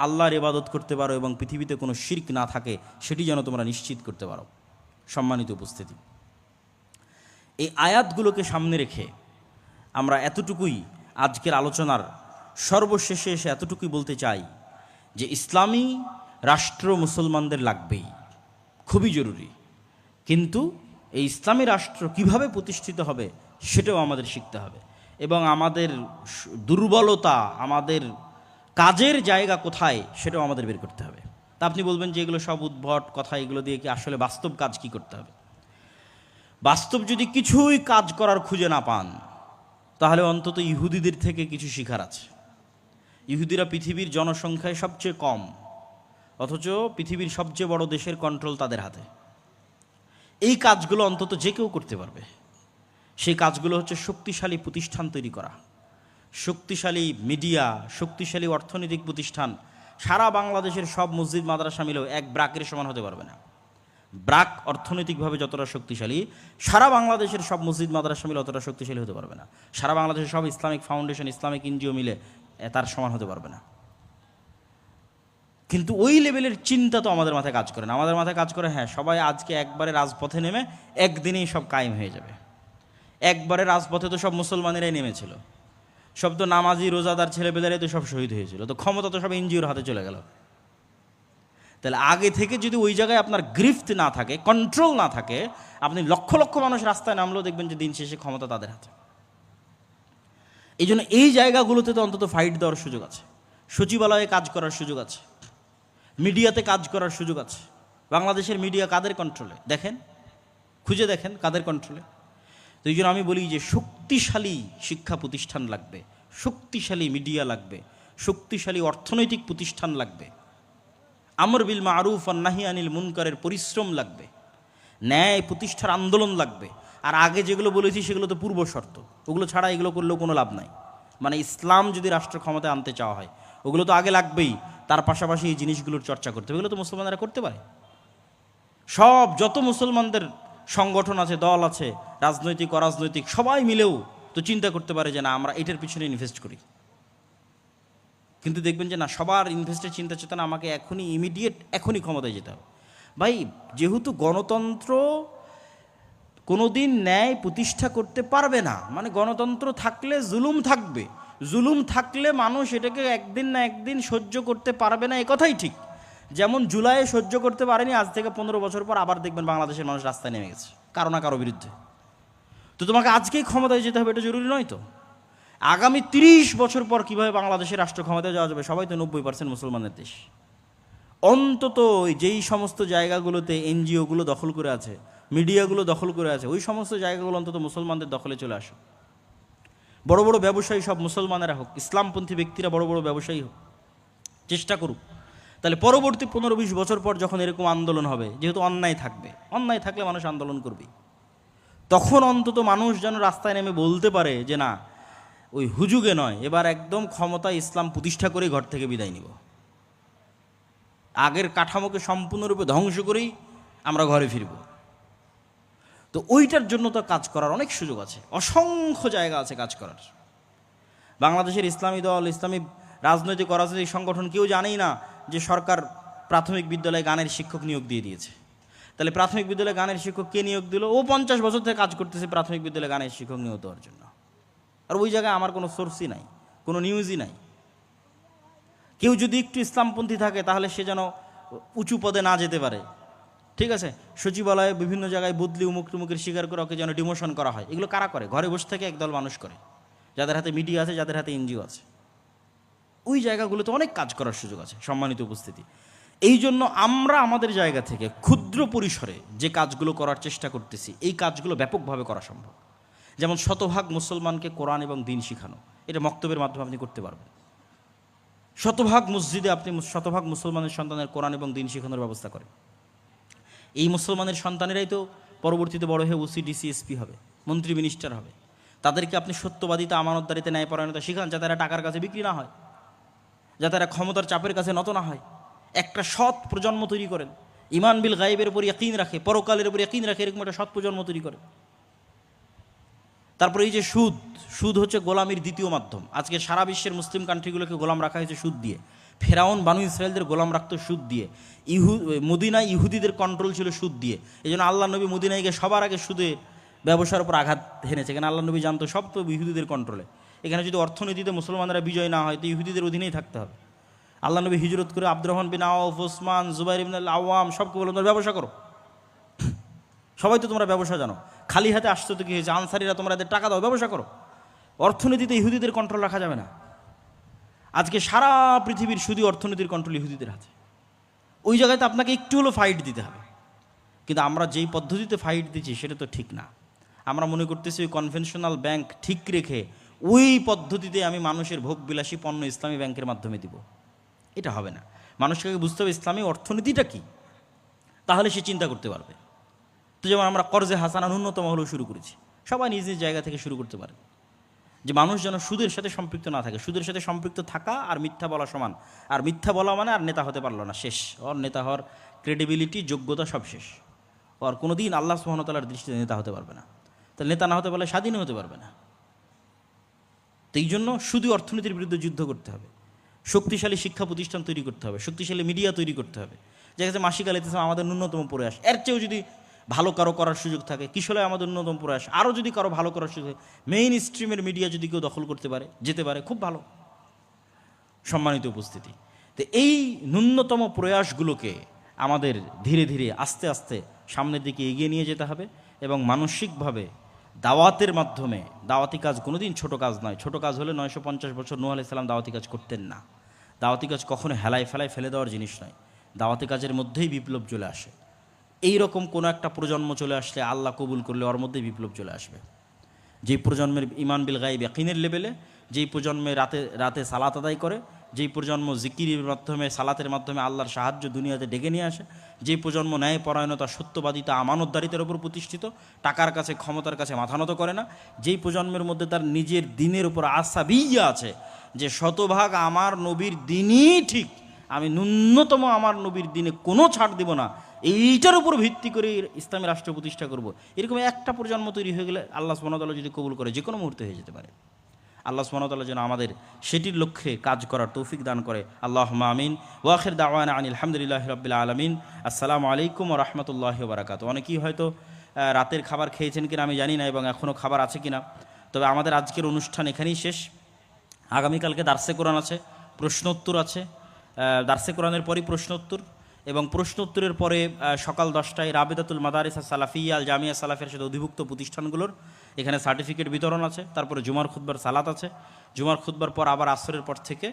Speaker 2: আল্লাহর ইবাদত করতে পারো এবং পৃথিবীতে কোনো শিরক না থাকে সেটি যেন তোমরা নিশ্চিত করতে পারো। সম্মানিত উপস্থিতি, এই আয়াতগুলোকে সামনে রেখে আমরা এতটুকুই আজকের আলোচনার সর্বশেষে এসে এতটুকুই বলতে চাই যে ইসলামী রাষ্ট্র মুসলমানদের লাগবেই, খুবই জরুরি। কিন্তু এই ইসলামী রাষ্ট্র কিভাবে প্রতিষ্ঠিত হবে সেটাও আমাদের শিখতে হবে এবং আমাদের দুর্বলতা, আমাদের কাজের জায়গা কোথায় সেটাও আমাদের বের করতে হবে। তা আপনি বলবেন যে এগুলো সব উদ্ভট কথা, এগুলো দিয়ে কি আসলে বাস্তব কাজ কি করতে হবে? বাস্তব যদি কিছুই কাজ করার খুঁজে না পান, তাহলে অন্তত ইহুদিদের থেকে কিছু শিখার আছে। ইহুদিরা পৃথিবীর জনসংখ্যায় সবচেয়ে কম, অথচ পৃথিবীর সবচেয়ে বড় দেশের কন্ট্রোল তাদের হাতে। এই কাজগুলো অন্তত যে কেউ করতে পারবে। সেই কাজগুলো হচ্ছে শক্তিশালী প্রতিষ্ঠান তৈরি করা, শক্তিশালী মিডিয়া, শক্তিশালী অর্থনৈতিক প্রতিষ্ঠান। সারা বাংলাদেশের সব মসজিদ মাদ্রাসা মিলেও এক ব্রাকের সমান হতে পারবে না। ব্রাক অর্থনৈতিকভাবে যতটা শক্তিশালী, সারা বাংলাদেশের সব মসজিদ মাদ্রাসা মিলে অতটা শক্তিশালী হতে পারবে না। সারা বাংলাদেশের সব ইসলামিক ফাউন্ডেশন, ইসলামিক এনজিও মিলে তার সমান হতে পারবে না। কিন্তু ওই লেভেলের চিন্তা তো আমাদের মাথায় কাজ করে না। আমাদের মাথায় কাজ করে, হ্যাঁ সবাই আজকে একবারে রাজপথে নেমে একদিনেই সব কায়েম হয়ে যাবে। একবারে রাজপথে তো সব মুসলমানেরাই নেমেছিল, সব তো নামাজি রোজাদার ছেলেপেলেরাই তো সব শহীদ হয়েছিল, তো ক্ষমতা তো সব এনজিওর হাতে চলে গেল। তাহলে আগে থেকে যদি ওই জায়গায় আপনার গ্রিফট না থাকে, কন্ট্রোল না থাকে, আপনি লক্ষ লক্ষ মানুষ রাস্তায় নামলেও দেখবেন যে দিন শেষে ক্ষমতা তাদের হাতে। এই জন্য এই জায়গাগুলোতে তো অন্তত ফাইট দেওয়ার সুযোগ আছে, সচিবালয়ে কাজ করার সুযোগ আছে, মিডিয়াতে কাজ করার সুযোগ আছে। বাংলাদেশের মিডিয়া কাদের কন্ট্রোলে? দেখেন, খুঁজে দেখেন কাদের কন্ট্রোলে। তো এই জন্য আমি বলি যে শক্তিশালী শিক্ষা প্রতিষ্ঠান লাগবে, শক্তিশালী মিডিয়া লাগবে, শক্তিশালী অর্থনৈতিক প্রতিষ্ঠান লাগবে, আমর বিল মারুফ আর নাহি আনিল মুনকারের পরিশ্রম লাগবে, ন্যায় প্রতিষ্ঠার আন্দোলন লাগবে। আর আগে যেগুলো বলেছি সেগুলো তো পূর্ব শর্ত, ওগুলো ছাড়া এগুলো করলেও কোনো লাভ নাই। মানে ইসলাম যদি রাষ্ট্র ক্ষমতায় আনতে চাওয়া হয় ওগুলো তো আগে লাগবেই, তার পাশাপাশি এই জিনিসগুলোর চর্চা করতে হবে। এগুলো তো মুসলমানরা করতে পারে। সব যত মুসলমানদের সংগঠন আছে, দল আছে, রাজনৈতিক অরাজনৈতিক, সবাই মিলেও তো চিন্তা করতে পারে যে না আমরা এটার পিছনে ইনভেস্ট করি। কিন্তু দেখবেন যে না, সবার ইনভেস্টের চিন্তা চেতনা আমাকে এখনই ইমিডিয়েট এখনই ক্ষমতায় যেতে হবে। ভাই, যেহেতু গণতন্ত্র কোনোদিন ন্যায় প্রতিষ্ঠা করতে পারবে না, মানে গণতন্ত্র থাকলে জুলুম থাকবে, জুলুম থাকলে মানুষ এটাকে একদিন না একদিন সহ্য করতে পারবে না, এ কথাই ঠিক। যেমন জুলাইয়ে সহ্য করতে পারেনি, আজ থেকে 15 বছর পর আবার দেখবেন বাংলাদেশের মানুষ রাস্তায় নেমে গেছে কারো না কারো বিরুদ্ধে। তো তোমাকে আজকেই ক্ষমতায় যেতে হবে এটা জরুরি নয় তো। আগামী 30 বছর পর কীভাবে বাংলাদেশের রাষ্ট্র ক্ষমতায় যাওয়া যাবে? সবাই তো 90% মুসলমানের দেশ। অন্তত যেই সমস্ত জায়গাগুলোতে এনজিওগুলো দখল করে আছে, মিডিয়াগুলো দখল করে আছে, ওই সমস্ত জায়গাগুলো অন্তত মুসলমানদের দখলে চলে আসে। বড় বড় ব্যবসায়ী সব মুসলমানেরা হোক, ইসলামপন্থী ব্যক্তিরা বড় বড় ব্যবসায়ী হোক, চেষ্টা করুক। তাহলে পরবর্তী 15-20 বছর পর যখন এরকম আন্দোলন হবে, যেহেতু অন্যায় থাকবে, অন্যায় থাকলে মানুষ আন্দোলন করবে, তখন অন্তত মানুষ যেন রাস্তায় নেমে বলতে পারে যে না, ওই হুজুগে নয়, এবার একদম ক্ষমতা ইসলাম প্রতিষ্ঠা করেই ঘর থেকে বিদায় নিব, আগের কাঠামোকে সম্পূর্ণরূপে ধ্বংস করেই আমরা ঘরে ফিরব। তো ওইটার জন্য তো কাজ করার অনেক সুযোগ আছে, অসংখ্য জায়গা আছে কাজ করার। বাংলাদেশের ইসলামী দল, ইসলামী রাজনৈতিক অরাজনৈতিক সংগঠন কেউ জানেই না যে সরকার প্রাথমিক বিদ্যালয়ে গানের শিক্ষক নিয়োগ দিয়ে দিয়েছে। তাহলে প্রাথমিক বিদ্যালয়ে গানের শিক্ষক কে নিয়োগ দিল? ও 50 বছর থেকে কাজ করতেছে প্রাথমিক বিদ্যালয়ে গানের শিক্ষক নিয়োগ দেওয়ার জন্য। আর ওই জায়গায় আমার কোনো সোর্সই নাই, কোনো নিউজই নাই। কেউ যদি একটু ইসলামপন্থী থাকে তাহলে সে যেন উঁচু পদে না যেতে পারে, ঠিক আছে? সচিবালয়ে বিভিন্ন জায়গায় বদলি উমুক টুমুকের স্বীকার করে ওকে যেন ডিমোশন করা হয়। এগুলো কারা করে? ঘরে বসে থেকে একদল মানুষ করে, যাদের হাতে মিডিয়া আছে, যাদের হাতে এনজিও আছে। ওই জায়গাগুলোতে অনেক কাজ করার সুযোগ আছে, সম্মানিত উপস্থিতি। এই জন্য আমরা আমাদের জায়গা থেকে ক্ষুদ্র পরিসরে যে কাজগুলো করার চেষ্টা করতেছি, এই কাজগুলো ব্যাপকভাবে করা সম্ভব। যেমন শতভাগ মুসলমানকে কোরআন এবং দিন শিখানো, এটা মক্তবের মাধ্যমে আপনি করতে পারবেন। শতভাগ মসজিদে আপনি শতভাগ মুসলমানের সন্তানের কোরআন এবং দিন শিখানোর ব্যবস্থা করেন। এই মুসলমানের সন্তানেরাই তো পরবর্তীতে বড় হয়ে ওসি, ডিসি, এসপি হবে, মন্ত্রী, মিনিস্টার হবে। তাদেরকে আপনি সত্যবাদিতা, আমানতদারিতে, ন্যায়পরায়ণতা শিখান, যাতে এরা টাকার কাছে বিক্রি না হয়, যাতে এরা ক্ষমতার চাপের কাছে নত না হয়। একটা সৎ প্রজন্ম তৈরি করেন, ইমান বিল গায়েবের উপর ইয়াকিন রাখে, পরকালের উপর ইয়াকিন রাখে, এরকম একটা সৎ প্রজন্ম তৈরি করেন। তারপরে এই যে সুদ হচ্ছে গোলামির দ্বিতীয় মাধ্যম। আজকে সারা বিশ্বের মুসলিম কান্ট্রিগুলোকে গোলাম রাখা হয়েছে সুদ দিয়ে। ফেরাউন বানু ইসরায়েলদের গোলাম রাখতো সুদ দিয়ে। মদিনায় ইহুদিদের কন্ট্রোল ছিল সুদ দিয়ে। এই জন্য আল্লাহ নবী মদিনায় গিয়ে সবার আগে সুদে ব্যবসার উপর আঘাত হেনেছে। এখানে আল্লাহ নবী জানতো সব তো ইহুদিদের কন্ট্রোলে। এখানে যদি অর্থনীতিতে মুসলমানরা বিজয় না হয় তো ইহুদিদের অধীনেই থাকতে হবে। আল্লাহ নবী হিজরত করে আব্দুর রহমান বিন আওফ, ওসমান, জুবাইর ইবনে আওয়াম সবকে বললেন তোমরা ব্যবসা করো, সবাই তো তোমরা ব্যবসা জানো, খালি হাতে আসতো তো কি হয়েছে? আনসারিরা তোমরা এদের টাকা দাও, ব্যবসা করো। অর্থনীতিতে ইহুদিদের কন্ট্রোল রাখা যাবে না। আজকে সারা পৃথিবীর শুধু অর্থনীতির কন্ট্রোল ইহুদিদের হাতে। ওই জায়গাতে আপনাকে একটু হলেও ফাইট দিতে হবে। কিন্তু আমরা যেই পদ্ধতিতে ফাইট দিচ্ছি সেটা তো ঠিক না। আমরা মনে করতেছি ওই কনভেনশনাল ব্যাংক ঠিক রেখে ওই পদ্ধতিতে আমি মানুষের ভোগবিলাসী পণ্য ইসলামী ব্যাংকের মাধ্যমে দিব। এটা হবে না। মানুষকে বুঝতে হবে ইসলামী অর্থনীতিটা কি, তাহলে সে চিন্তা করতে পারবে। তো যেমন আমরা কর্জে হাসানা ন্যূনতম হলেও শুরু করেছি, সবাই নিজ নিজ জায়গা থেকে শুরু করতে পারে, যে মানুষ যেন সুদের সাথে সম্পৃক্ত না থাকে। সুদের সাথে সম্পৃক্ত থাকা আর মিথ্যা বলা সমান। আর মিথ্যা বলা মানে আর নেতা হতে পারলো না, শেষ। ওর নেতা হওয়ার ক্রেডিবিলিটি, যোগ্যতা সব শেষ। ওর কোনো দিন আল্লাহ সুবহানাহু ওয়া তাআলার দৃষ্টিতে নেতা হতে পারবে না। তাহলে নেতা না হতে পারলে স্বাধীনও হতে পারবে না। তো এই জন্য শুধু অর্থনীতির বিরুদ্ধে যুদ্ধ করতে হবে, শক্তিশালী শিক্ষা প্রতিষ্ঠান তৈরি করতে হবে, শক্তিশালী মিডিয়া তৈরি করতে হবে। যেখানে মাসিক আল ইতিসাম আমাদের ন্যূনতম প্রয়াস, এর চেয়েও যদি ভালো কারো করার সুযোগ থাকে, কিশোরে আমাদের ন্যূনতম প্রয়াস, আরও যদি কারো ভালো করার সুযোগ, মেইন স্ট্রিমের মিডিয়া যদি কেউ দখল করতে পারে, যেতে পারে, খুব ভালো। সম্মানিত উপস্থিতি, তো এই ন্যূনতম প্রয়াসগুলোকে আমাদের ধীরে ধীরে আস্তে আস্তে সামনের দিকে এগিয়ে নিয়ে যেতে হবে। এবং মানসিকভাবে দাওয়াতের মাধ্যমে, দাওয়াতি কাজ কোনোদিন ছোট কাজ নয়। ছোট কাজ হলে 950 বছর নূহ আলাইহিস সালাম দাওয়াতি কাজ করতেন না। দাওয়াতি কাজ কখনো হেলায় ফেলায় ফেলে দেওয়ার জিনিস নয়। দাওয়াতি কাজের মধ্যেই বিপ্লব চলে আসে। এই রকম কোনো একটা প্রজন্ম চলে আসলে, আল্লাহ কবুল করলে ওর মধ্যেই বিপ্লব চলে আসবে। যে প্রজন্মের ইমান বিল গায়ব ইয়াকিনের লেভেলে যেই প্রজন্মে রাতে রাতে সালাত আদায় করে, যেই প্রজন্ম জিকিরের মাধ্যমে সালাতের মাধ্যমে আল্লাহর সাহায্য দুনিয়াতে ডেকে নিয়ে আসে, যেই প্রজন্ম ন্যায় পরায়ণতা, সত্যবাদিতা, আমানতদারিতার উপর প্রতিষ্ঠিত, টাকার কাছে ক্ষমতার কাছে মাথা নত করে না, যেই প্রজন্মের মধ্যে তার নিজের দিনের উপর আস্থা বিইয়া আছে যে শতভাগ আমার নবীর দিনই ঠিক, আমি ন্যূনতম আমার নবীর দিনে কোনো ছাড় দিব না, এইটার উপর ভিত্তি করে ইসলামী রাষ্ট্র প্রতিষ্ঠা করব, এরকম একটা প্রজন্ম তৈরি হয়ে গেলে আল্লাহ সুবহানাহু ওয়া তাআলা যদি কবুল করে যে কোনো মুহূর্তে হয়ে যেতে পারে। আল্লাহ সুবহানাহু ওয়া তাআলা যেন আমাদের সেটির লক্ষ্যে কাজ করার তৌফিক দান করে। আল্লাহুম্মা আমিন। ওয়া আখির দাওয়ানা আনিল হামদুলিল্লাহি রাব্বিল আলামিন। আসসালামু আলাইকুম ওয়া রাহমাতুল্লাহি ওয়া বারাকাতুহু। অনেকেই হয়তো রাতের খাবার খেয়েছেন কিনা আমি জানি না, এবং এখনও খাবার আছে কিনা। তবে আমাদের আজকের অনুষ্ঠান এখানেই শেষ। আগামীকালকে দার্সে কোরআন আছে, প্রশ্নোত্তর আছে। দার্সে কোরআনের পরই প্রশ্নোত্তর, এবং প্রশ্নোত্তরের পরে সকাল 10টায় রাবেদাতুল মাদারিস সালাফিয়া আল জামিয়া সালাফিয়ার সাথে অধিভুক্ত প্রতিষ্ঠানগুলোর এখানে সার্টিফিকেট বিতরণ আছে। তারপরে জুমার খুতবার সালাত আছে। জুমার খুতবার পর আবার আসরের পর থেকে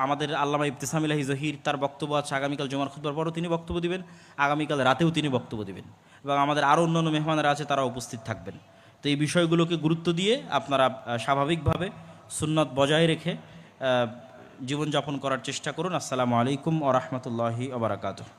Speaker 2: আমাদের আল্লামা ইবতিসাম ইলাহি জহির তার বক্তব্য আছে। আগামীকাল জুমার খুতবার পরও তিনি বক্তব্য দিবেন, আগামীকাল রাতেও তিনি বক্তব্য দিবেন, এবং আমাদের আরও অন্যান্য মেহমানেরা আছে, তারা উপস্থিত থাকবেন। তো এই বিষয়গুলোকে গুরুত্ব দিয়ে আপনারা স্বাভাবিকভাবে সুন্নাত বজায় রেখে জীবনযাপন করার চেষ্টা করুন। আসসালামু আলাইকুম ওয়া রাহমাতুল্লাহি ওয়া বারাকাতুহু।